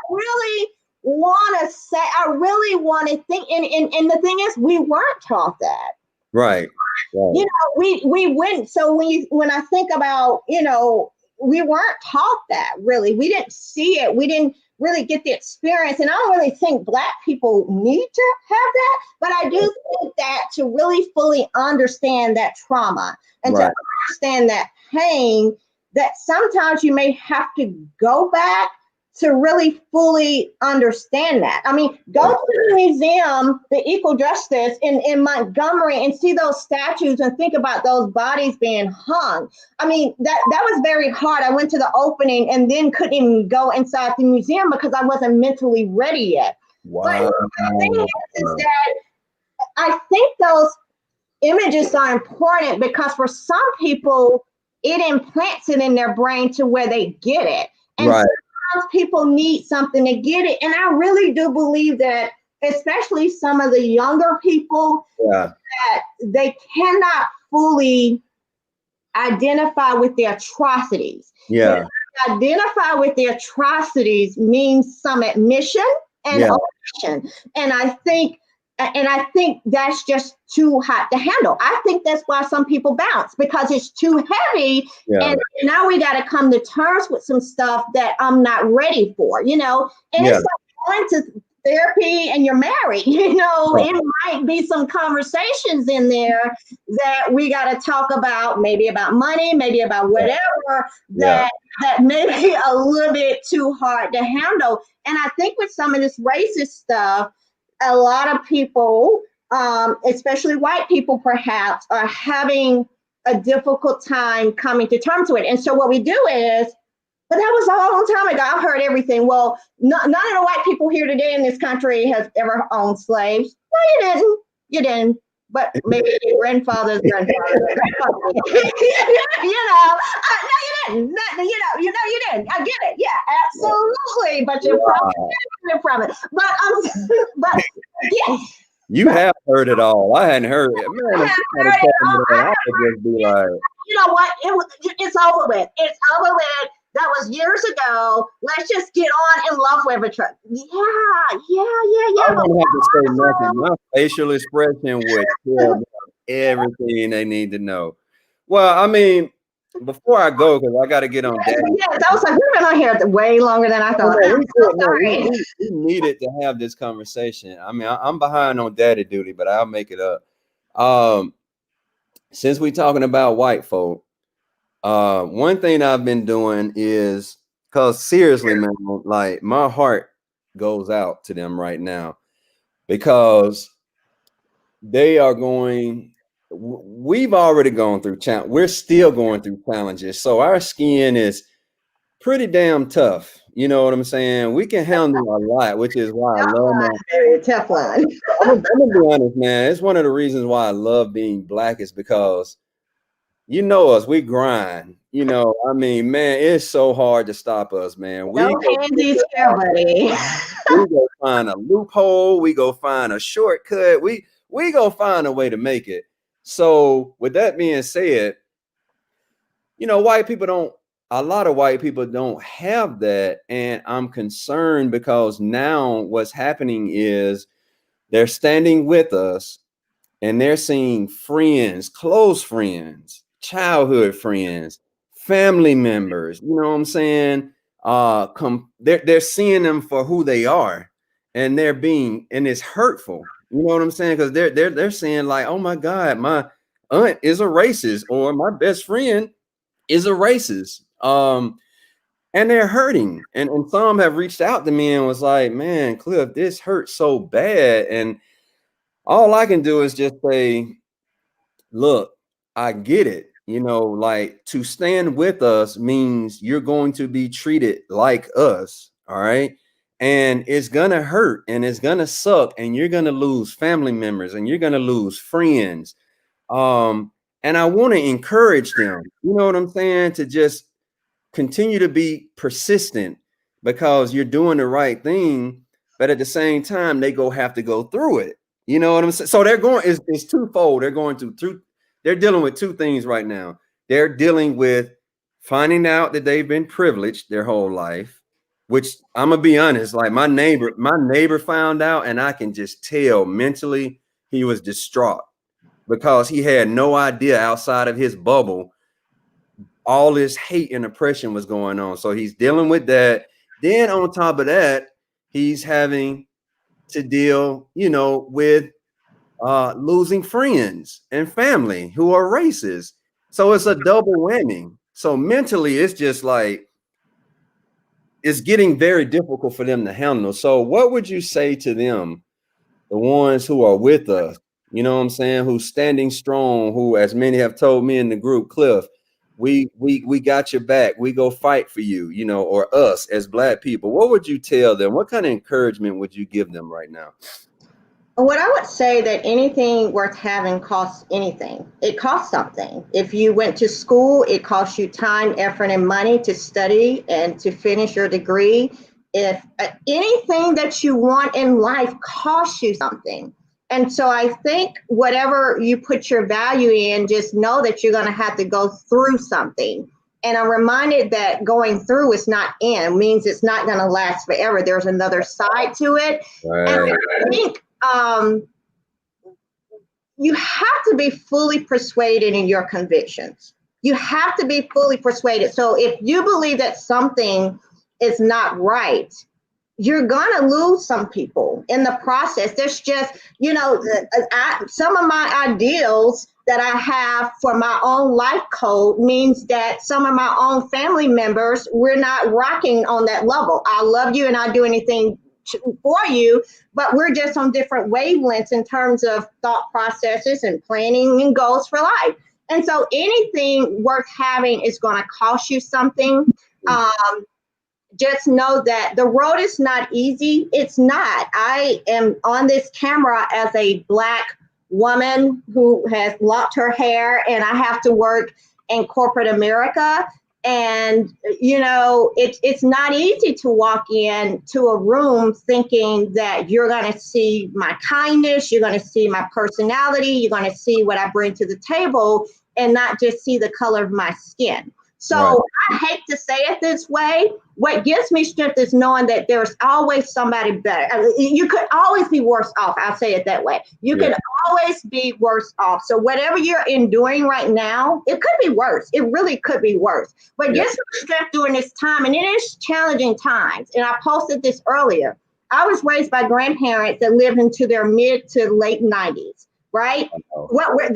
really want to think, and the thing is, we weren't taught that. Right. You Right. know, we went, so when I think about, we weren't taught that really. We didn't see it. We didn't really get the experience. And I don't really think Black people need to have that, but I do think that to really fully understand that trauma and to Right. understand that pain, that sometimes you may have to go back to really fully understand that. I mean, go to the museum, the Equal Justice in Montgomery, and see those statues and think about those bodies being hung. I mean, that was very hard. I went to the opening and then couldn't even go inside the museum because I wasn't mentally ready yet. Wow. But the thing is that I think those images are important because for some people, it implants it in their brain to where they get it. And Right. sometimes people need something to get it. And I really do believe that, especially some of the younger people, Yeah. that they cannot fully identify with the atrocities. Yeah. But identify with the atrocities means some admission and Yeah. omission. And I think that's just too hot to handle. I think that's why some people bounce, because it's too heavy. Yeah. And now we got to come to terms with some stuff that I'm not ready for, And Yeah. it's like going to therapy and you're married, it might be some conversations in there that we got to talk about, maybe about money, maybe about whatever, that may be a little bit too hard to handle. And I think with some of this racist stuff, a lot of people, especially white people perhaps, are having a difficult time coming to terms with it. And so what we do is, but that was a long time ago. I've heard everything. Well, none of the white people here today in this country has ever owned slaves. No, you didn't. But maybe your grandfather's grandfather. No, you didn't. You didn't. I get it. Yeah, absolutely. But you're probably benefiting from it. But yeah. You have heard it all. I hadn't heard it. Man, if somebody told me that, I would just be like, you know what? It's over with. It's over with. That was years ago. Let's just get on and love with each other. Yeah. I wouldn't have to say nothing. My facial expression would tell them everything they need to know. Well, I mean, before I go, because I got to get on that. Yeah, that was like, we've been on here way longer than I thought. We needed to have this conversation. I mean, I'm behind on daddy duty, but I'll make it up. Since we're talking about white folk, one thing I've been doing is, because seriously, man, like my heart goes out to them right now, because they are going, we've already gone through we're still going through challenges, so our skin is pretty damn tough. You know what I'm saying? We can handle a lot, which is why I love Teflon. I'm gonna be honest, man. It's one of the reasons why I love being Black, is because you know us, we grind. I mean, man, it's so hard to stop us, man. We go find a loophole, we go find a shortcut, we go find a way to make it. So with that being said, a lot of white people don't have that. And I'm concerned because now what's happening is they're standing with us and they're seeing friends, close friends, childhood friends, family members, you know what I'm saying? They're seeing them for who they are, and and it's hurtful. You know what I'm saying? Because they're saying like, oh my God, my aunt is a racist, or my best friend is a racist. And they're hurting. And some have reached out to me and was like, man, Cliff, this hurts so bad. And all I can do is just say, look, I get it. Like, to stand with us means you're going to be treated like us. All right. And it's gonna hurt and it's gonna suck, and you're gonna lose family members and you're gonna lose friends. And I want to encourage them, you know what I'm saying, to just continue to be persistent because you're doing the right thing, but at the same time, they have to go through it. You know what I'm saying? So they're going, it's twofold. They're dealing with two things right now. They're dealing with finding out that they've been privileged their whole life, which I'm gonna be honest, like my neighbor found out, and I can just tell mentally he was distraught because he had no idea outside of his bubble all this hate and oppression was going on. So he's dealing with that. Then on top of that, he's having to deal, with losing friends and family who are racist. So it's a double whammy. So mentally, it's just like it's getting very difficult for them to handle. So what would you say to them, the ones who are with us, you know what I'm saying, who's standing strong, who, as many have told me in the group, Cliff, we got your back, we go fight for you, or us as Black people? What would you tell them? What kind of encouragement would you give them right now? What I would say, that anything worth having costs anything. It costs something. If you went to school, it costs you time, effort, and money to study and to finish your degree. If anything that you want in life costs you something. And so I think whatever you put your value in, just know that you're going to have to go through something. And I'm reminded that going through is not in, means it's not going to last forever. There's another side to it. Right. And I think you have to be fully persuaded in your convictions. You have to be fully persuaded. So if you believe that something is not right, you're going to lose some people in the process. There's just, some of my ideals that I have for my own life code means that some of my own family members, we're not rocking on that level. I love you and I'll do anything for you, but we're just on different wavelengths in terms of thought processes and planning and goals for life. And so anything worth having is going to cost you something. Just know that the road is not easy. It's not. I am on this camera as a Black woman who has locked her hair, and I have to work in corporate America. And, it's not easy to walk into a room thinking that you're going to see my kindness, you're going to see my personality, you're going to see what I bring to the table, and not just see the color of my skin. So right. I hate to say it this way. What gives me strength is knowing that there's always somebody better. You could always be worse off. I'll say it that way. You could always be worse off. So whatever you're enduring right now, it could be worse. It really could be worse. But get some strength during this time. And it is challenging times. And I posted this earlier. I was raised by grandparents that lived into their mid to late 90s. Right?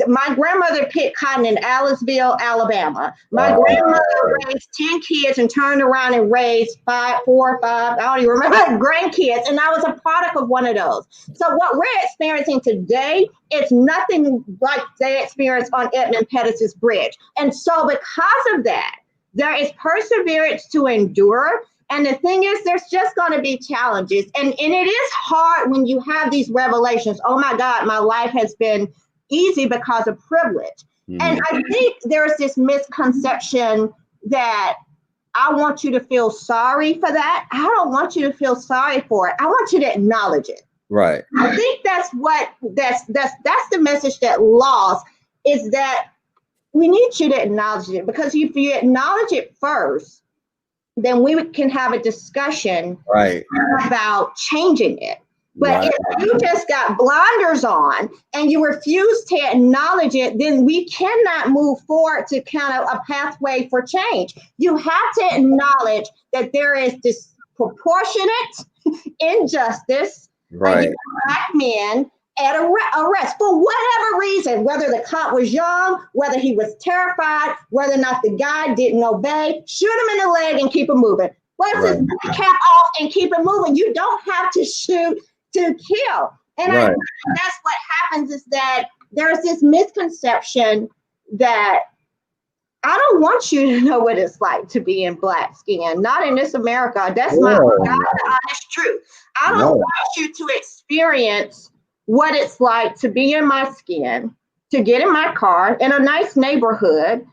My grandmother picked cotton in Aliceville, Alabama. My grandmother raised 10 kids and turned around and raised 4 or 5, I don't even remember, grandkids. And I was a product of one of those. So what we're experiencing today is nothing like they experienced on Edmund Pettus' bridge. And so because of that, there is perseverance to endure. And the thing is, there's just going to be challenges. And it is hard when you have these revelations. Oh, my God, my life has been easy because of privilege. Mm-hmm. And I think there's this misconception that I want you to feel sorry for that. I don't want you to feel sorry for it. I want you to acknowledge it. Right. I think that's the message that lost, is that we need you to acknowledge it, because if you acknowledge it first, then we can have a discussion about changing it. But if you just got blinders on and you refuse to acknowledge it, then we cannot move forward to kind of a pathway for change. You have to acknowledge that there is disproportionate injustice against Black men at arrest for whatever reason, whether the cop was young, whether he was terrified, whether or not the guy didn't obey. Shoot him in the leg and keep it moving. Bust his cap off and keep it moving. You don't have to shoot to kill. And I think that's what happens, is that there's this misconception that I don't want you to know what it's like to be in black skin. Not in this America. That's my honest truth. I don't want you to experience what it's like to be in my skin, to get in my car in a nice neighborhood,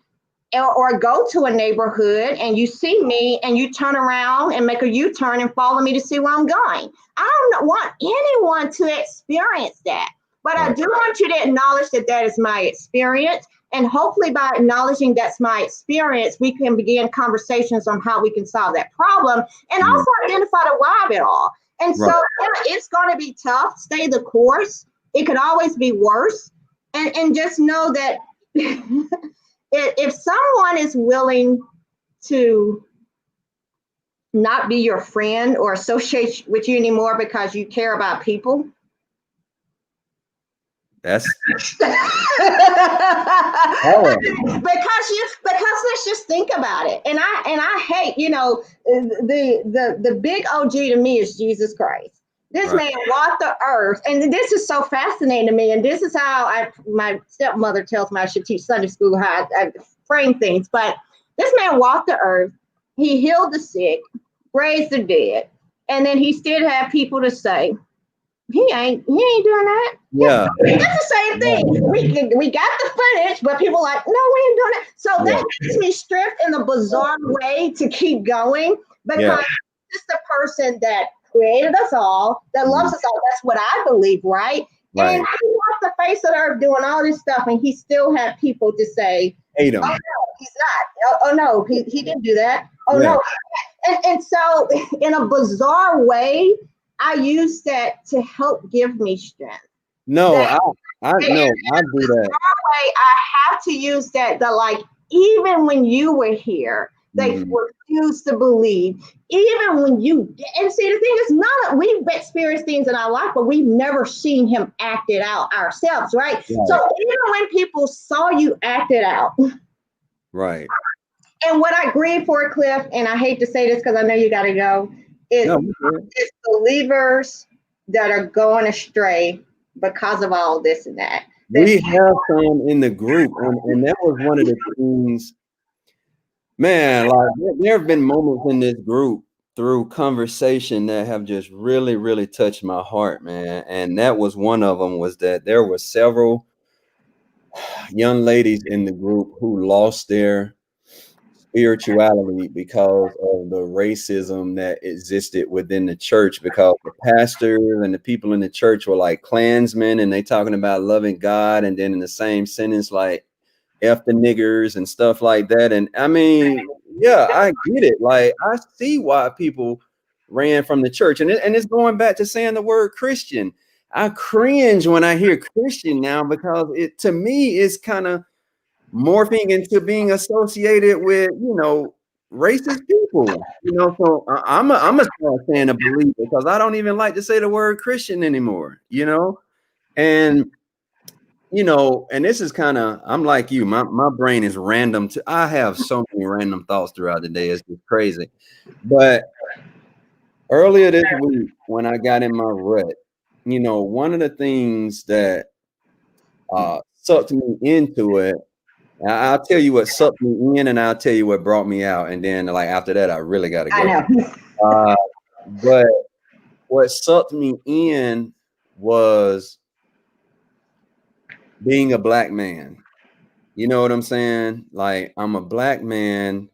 or go to a neighborhood and you see me and you turn around and make a U-turn and follow me to see where I'm going. I don't want anyone to experience that. But I do want you to acknowledge that that is my experience. And hopefully by acknowledging that's my experience, we can begin conversations on how we can solve that problem and also identify the why of it all. And so it's going to be tough. Stay the course. It could always be worse. And just know that if someone is willing to not be your friend or associate with you anymore because you care about people, that's because let's just think about it. And I hate, the big OG to me is Jesus Christ. This man walked the earth, and this is so fascinating to me. And this is how my stepmother tells me I should teach Sunday school how I frame things. But this man walked the earth, he healed the sick, raised the dead, and then he still had people to say, he ain't doing that. Yeah, that's the same thing. We got the footage, but people are like, no, we ain't doing that. So that makes me stripped in a bizarre way to keep going, because it's the person that created us all, that loves us all. That's what I believe, right? And he walked the face of the earth doing all this stuff, and he still had people to say, hate him. Oh no, he's not. Oh no, he didn't do that. Oh no. And so in a bizarre way, I use that to help give me strength. No, I do that. Way, I have to use that. Even when you were here, they refused to believe. Even when and see, the thing is, we've experienced things in our life, but we've never seen him act it out ourselves, right? So even when people saw you act it out, right. And what I grieve for, Cliff, and I hate to say this because I know you got to go, is believers that are going astray because of all this and that. We have some in the group, and that was one of the things, man, like there have been moments in this group through conversation that have just really, really touched my heart, man. And that was one of them, was that there were several young ladies in the group who lost their spirituality because of the racism that existed within the church, because the pastors and the people in the church were like Klansmen, and they talking about loving God, and then in the same sentence, like F the niggers and stuff like that. And I mean, yeah, I get it. Like, I see why people ran from the church. And it's going back to saying the word Christian. I cringe when I hear Christian now, because it, to me, is kind of morphing into being associated with, racist people. So I'm a start saying a believer, because I don't even like to say the word Christian anymore, and and this is kind of, I'm like you, my brain is random. I have so many random thoughts throughout the day. It's just crazy. But earlier this week, when I got in my rut, one of the things that sucked me into it, I'll tell you what sucked me in, and I'll tell you what brought me out. And then, like, after that, I really got to go. I know. But what sucked me in was being a black man. You know what I'm saying? Like, I'm a black man,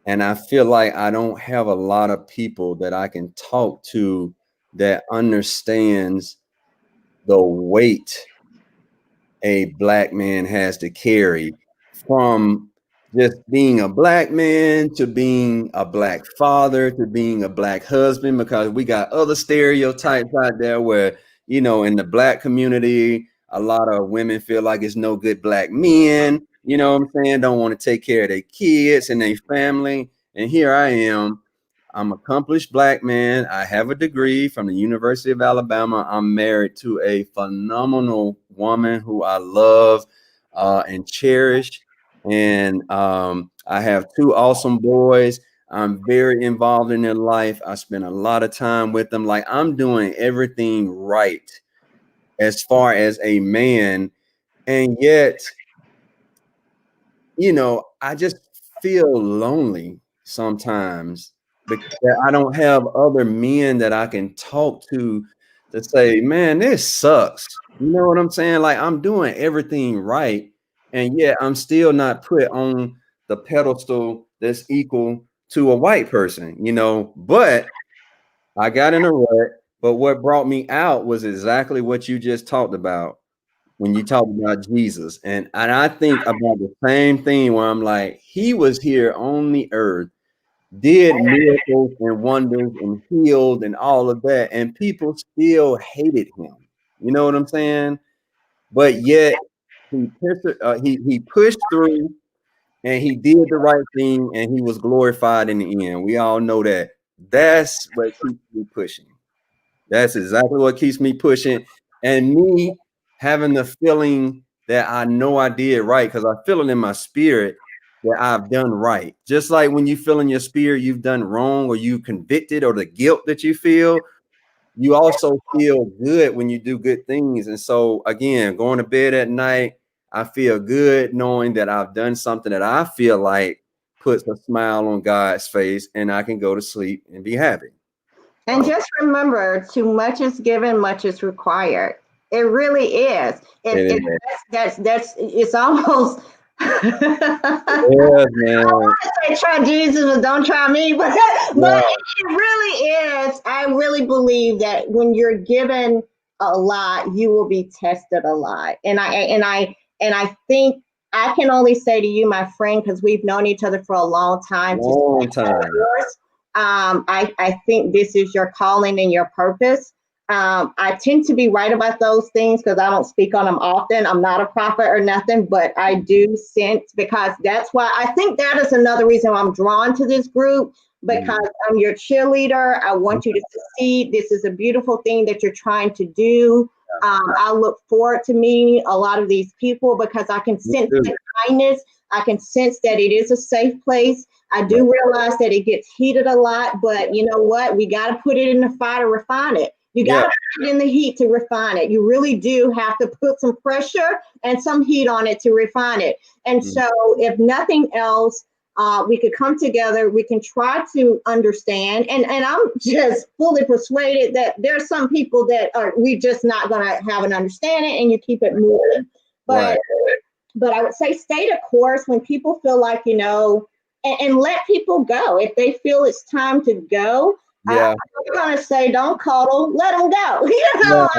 and I feel like I don't have a lot of people that I can talk to that understands the weight a black man has to carry, from just being a black man to being a black father to being a black husband, because we got other stereotypes out there where, in the black community, a lot of women feel like it's no good black men, you know what I'm saying, don't want to take care of their kids and their family. And here I am. I'm an accomplished black man. I have a degree from the University of Alabama. I'm married to a phenomenal woman who I love and cherish. And I have two awesome boys. I'm very involved in their life. I spend a lot of time with them. Like, I'm doing everything right as far as a man. And yet, I just feel lonely sometimes because I don't have other men that I can talk to say, man, this sucks. You know what I'm saying? Like I'm doing everything right, and yet I'm still not put on the pedestal that's equal to a white person, you know. But I got in a rut. But what brought me out was exactly what you just talked about when you talk about Jesus. And I think about the same thing where I'm like, he was here on the earth, did miracles and wonders and healed and all of that, and people still hated him. You know what I'm saying? But yet he pushed through and he did the right thing and he was glorified in the end. We all know that. That's what keeps me pushing. That's exactly what keeps me pushing. And me having the feeling that I know I did right because I feel it in my spirit that I've done right. Just like when you feel in your spirit you've done wrong or you convicted or the guilt that you feel, you also feel good when you do good things. And so again, going to bed at night, I feel good knowing that I've done something that I feel like puts a smile on God's face and I can go to sleep and be happy. And just remember, too much is given, much is required. It really is. That's it's almost I Yeah, man. want to say try Jesus, but don't try me. But it really is. I really believe that when you're given a lot, you will be tested a lot. And I think I can only say to you, my friend, because we've known each other for a long time. I think this is your calling and your purpose. I tend to be right about those things because I don't speak on them often. I'm not a prophet or nothing, but I do sense, because that's why I think that is another reason why I'm drawn to this group, because I'm your cheerleader. I want you to succeed. This is a beautiful thing that you're trying to do. I look forward to meeting a lot of these people because I can sense the kindness. I can sense that it is a safe place. I do realize that it gets heated a lot, but you know what? We got to put it in the fire to refine it. You got to put it in the heat to refine it. You really do have to put some pressure and some heat on it to refine it. And so if nothing else, we could come together. We can try to understand. And I'm just fully persuaded that there's some people that we just not going to have an understanding, and you keep it moving. But I would say stay the course when people feel like, and let people go. If they feel it's time to go, I'm going to say, don't cuddle, let them go. You got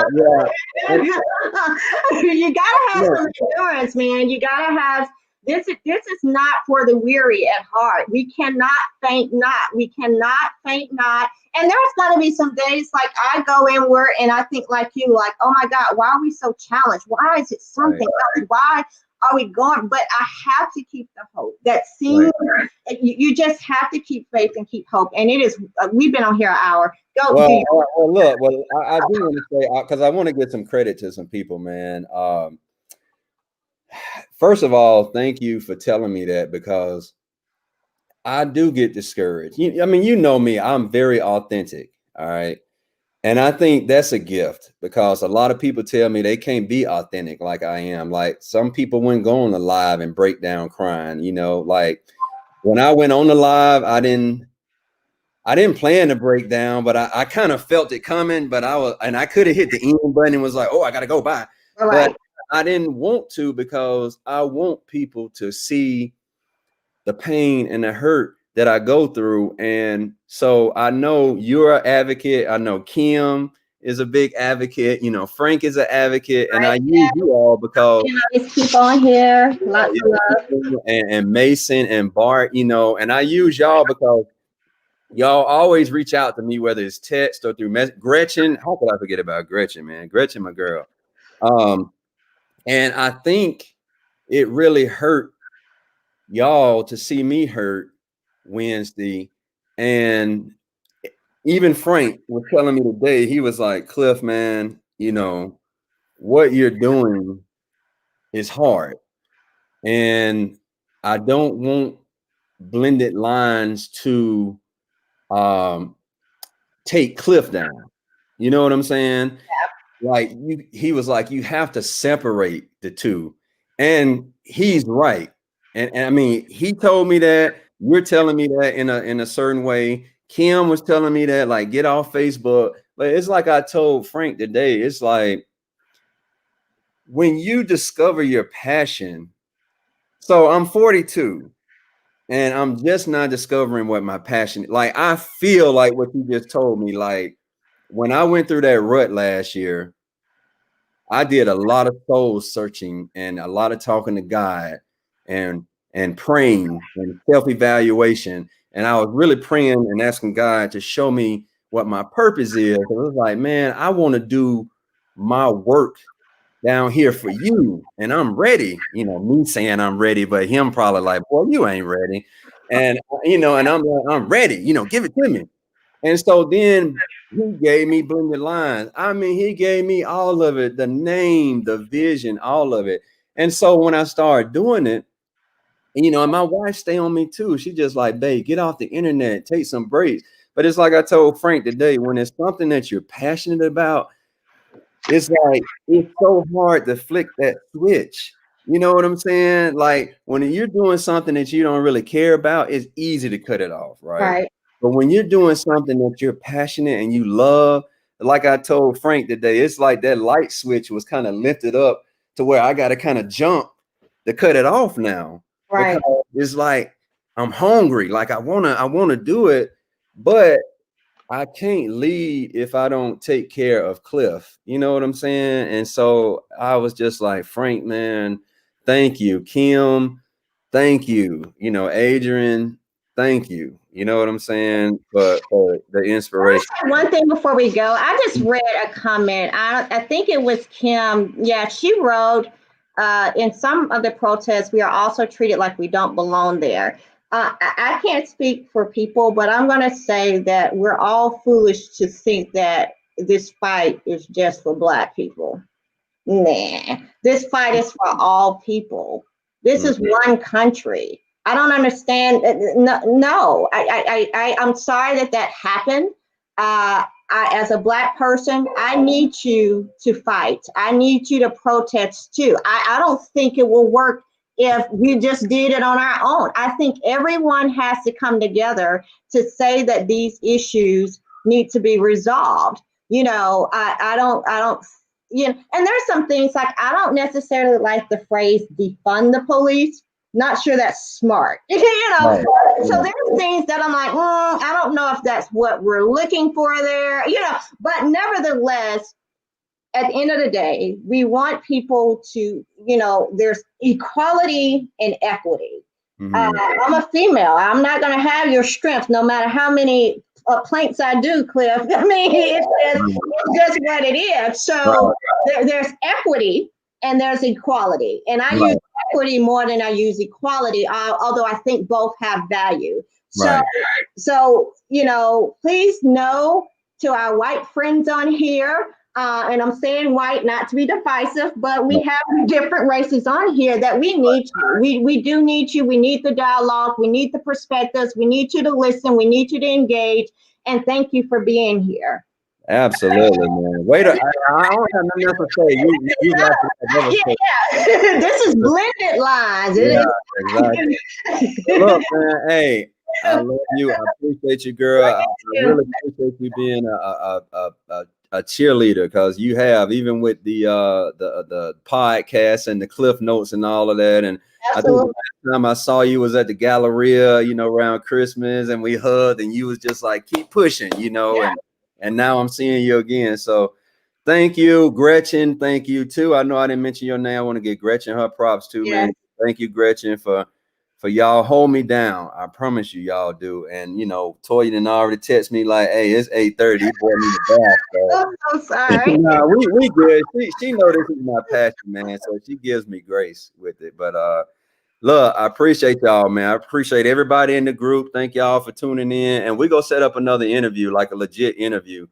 to have some endurance, man. You got to have, this is not for the weary at heart. We cannot faint not. We cannot faint not. And there's going to be some days like I go inward and I think like you, like, oh my God, why are we so challenged? Why is it something else? Why are we going? But I have to keep the hope. That seems, you just have to keep faith and keep hope. And it is, we've been on here an hour. I do want to say, because I want to give some credit to some people, man. First of all, thank you for telling me that, because I do get discouraged. I mean, you know me, I'm very authentic. All right. And I think that's a gift, because a lot of people tell me they can't be authentic like I am. Like some people wouldn't go on the live and break down crying, like when I went on the live, I didn't plan to break down, but I kind of felt it coming, but I could have hit the end button and was like, oh, I got to go by. But I didn't want to, because I want people to see the pain and the hurt that I go through. And so I know you're an advocate. I know Kim is a big advocate. Frank is an advocate. And I use you all because keep on here. Lots of love. And Mason and Bart, and I use y'all because y'all always reach out to me, whether it's text or through Gretchen. How could I forget about Gretchen, man? Gretchen, my girl. And I think it really hurt y'all to see me hurt Wednesday. And even Frank was telling me today, he was like, Cliff, man, what you're doing is hard. And I don't want blended lines to take Cliff down. You know what I'm saying? Like he was like, you have to separate the two. And he's right. And I mean, he told me that. You're telling me that in a certain way. Kim was telling me that, like, get off Facebook. But it's like I told Frank today. It's like when you discover your passion. So I'm 42 and I'm just not discovering what my passion. Like, I feel like what you just told me. Like, when I went through that rut last year, I did a lot of soul searching and a lot of talking to God and praying and self-evaluation. And I was really praying and asking God to show me what my purpose is. It was like, man, I want to do my work down here for you. And I'm ready. You know, me saying I'm ready, but him probably like, boy, you ain't ready. And and I'm like, I'm ready, give it to me. And so then he gave me blended lines. I mean, he gave me all of it, the name, the vision, all of it. And so when I started doing it, and my wife stay on me too. She just like, babe, get off the internet, take some breaks. But it's like I told Frank today, when it's something that you're passionate about, it's like it's so hard to flick that switch. You know what I'm saying? Like when you're doing something that you don't really care about, it's easy to cut it off, right? Right. But when you're doing something that you're passionate and you love, like I told Frank today, it's like that light switch was kind of lifted up to where I got to kind of jump to cut it off now. Right. Because it's like I'm hungry, like I wanna do it, but I can't lead if I don't take care of Cliff. You know what I'm saying? And so I was just like, Frank, man, thank you. Kim, thank you. Adrian, thank you. You know what I'm saying? For the inspiration. One thing before we go, I just read a comment. I think it was Kim. Yeah, she wrote, in some of the protests, we are also treated like we don't belong there. I can't speak for people, but I'm going to say that we're all foolish to think that this fight is just for Black people. Nah, this fight is for all people. This is one country. I don't understand. No, I'm sorry that happened. As a Black person, I need you to fight. I need you to protest too. I don't think it will work if we just did it on our own. I think everyone has to come together to say that these issues need to be resolved. I don't and there's some things like I don't necessarily like the phrase defund the police. Not sure that's smart. Right. So there's things that I'm like, I don't know if that's what we're looking for there, but nevertheless, at the end of the day, we want people to, there's equality and equity. I'm a female. I'm not going to have your strength no matter how many planks I do, Cliff. I mean, it's just what it is. So there's equity and there's equality. And I use equity more than I use equality, although I think both have value. So, please know to our white friends on here, and I'm saying white not to be divisive, but we have different races on here that we need you. We do need you. We need the dialogue. We need the perspectives. We need you to listen. We need you to engage. And thank you for being here. Absolutely, man. Wait, I don't have nothing else to say. You got yeah. This is blended lines. Yeah, exactly. Look, man, hey, I love you. I appreciate you, girl. I really appreciate you being a cheerleader, because you have, even with the podcast and the cliff notes and all of that. And Absolutely. I think the last time I saw you was at the Galleria, around Christmas, and we hugged, and you was just like, keep pushing, and now I'm seeing you again. So thank you, Gretchen. Thank you too. I know I didn't mention your name. I want to give Gretchen her props too, man. Thank you, Gretchen, for y'all hold me down. I promise you, y'all do. And Toya done already text me like, hey, it's 8:30. He brought me the bath. So. I'm sorry. Nah, we good. She know this is my passion, man. So she gives me grace with it. But look, I appreciate y'all, man. I appreciate everybody in the group. Thank y'all for tuning in. And we go set up another interview, like a legit interview,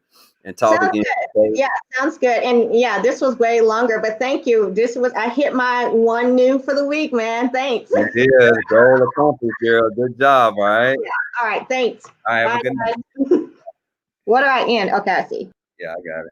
and talk again. Yeah, sounds good. And yeah, this was way longer, but thank you. I hit my one new for the week, man. Thanks. Yeah, goal accomplished, girl. Good job. All right. Yeah. All right. Thanks. All right. Have a good night. What do I end? Okay, I see. Yeah, I got it.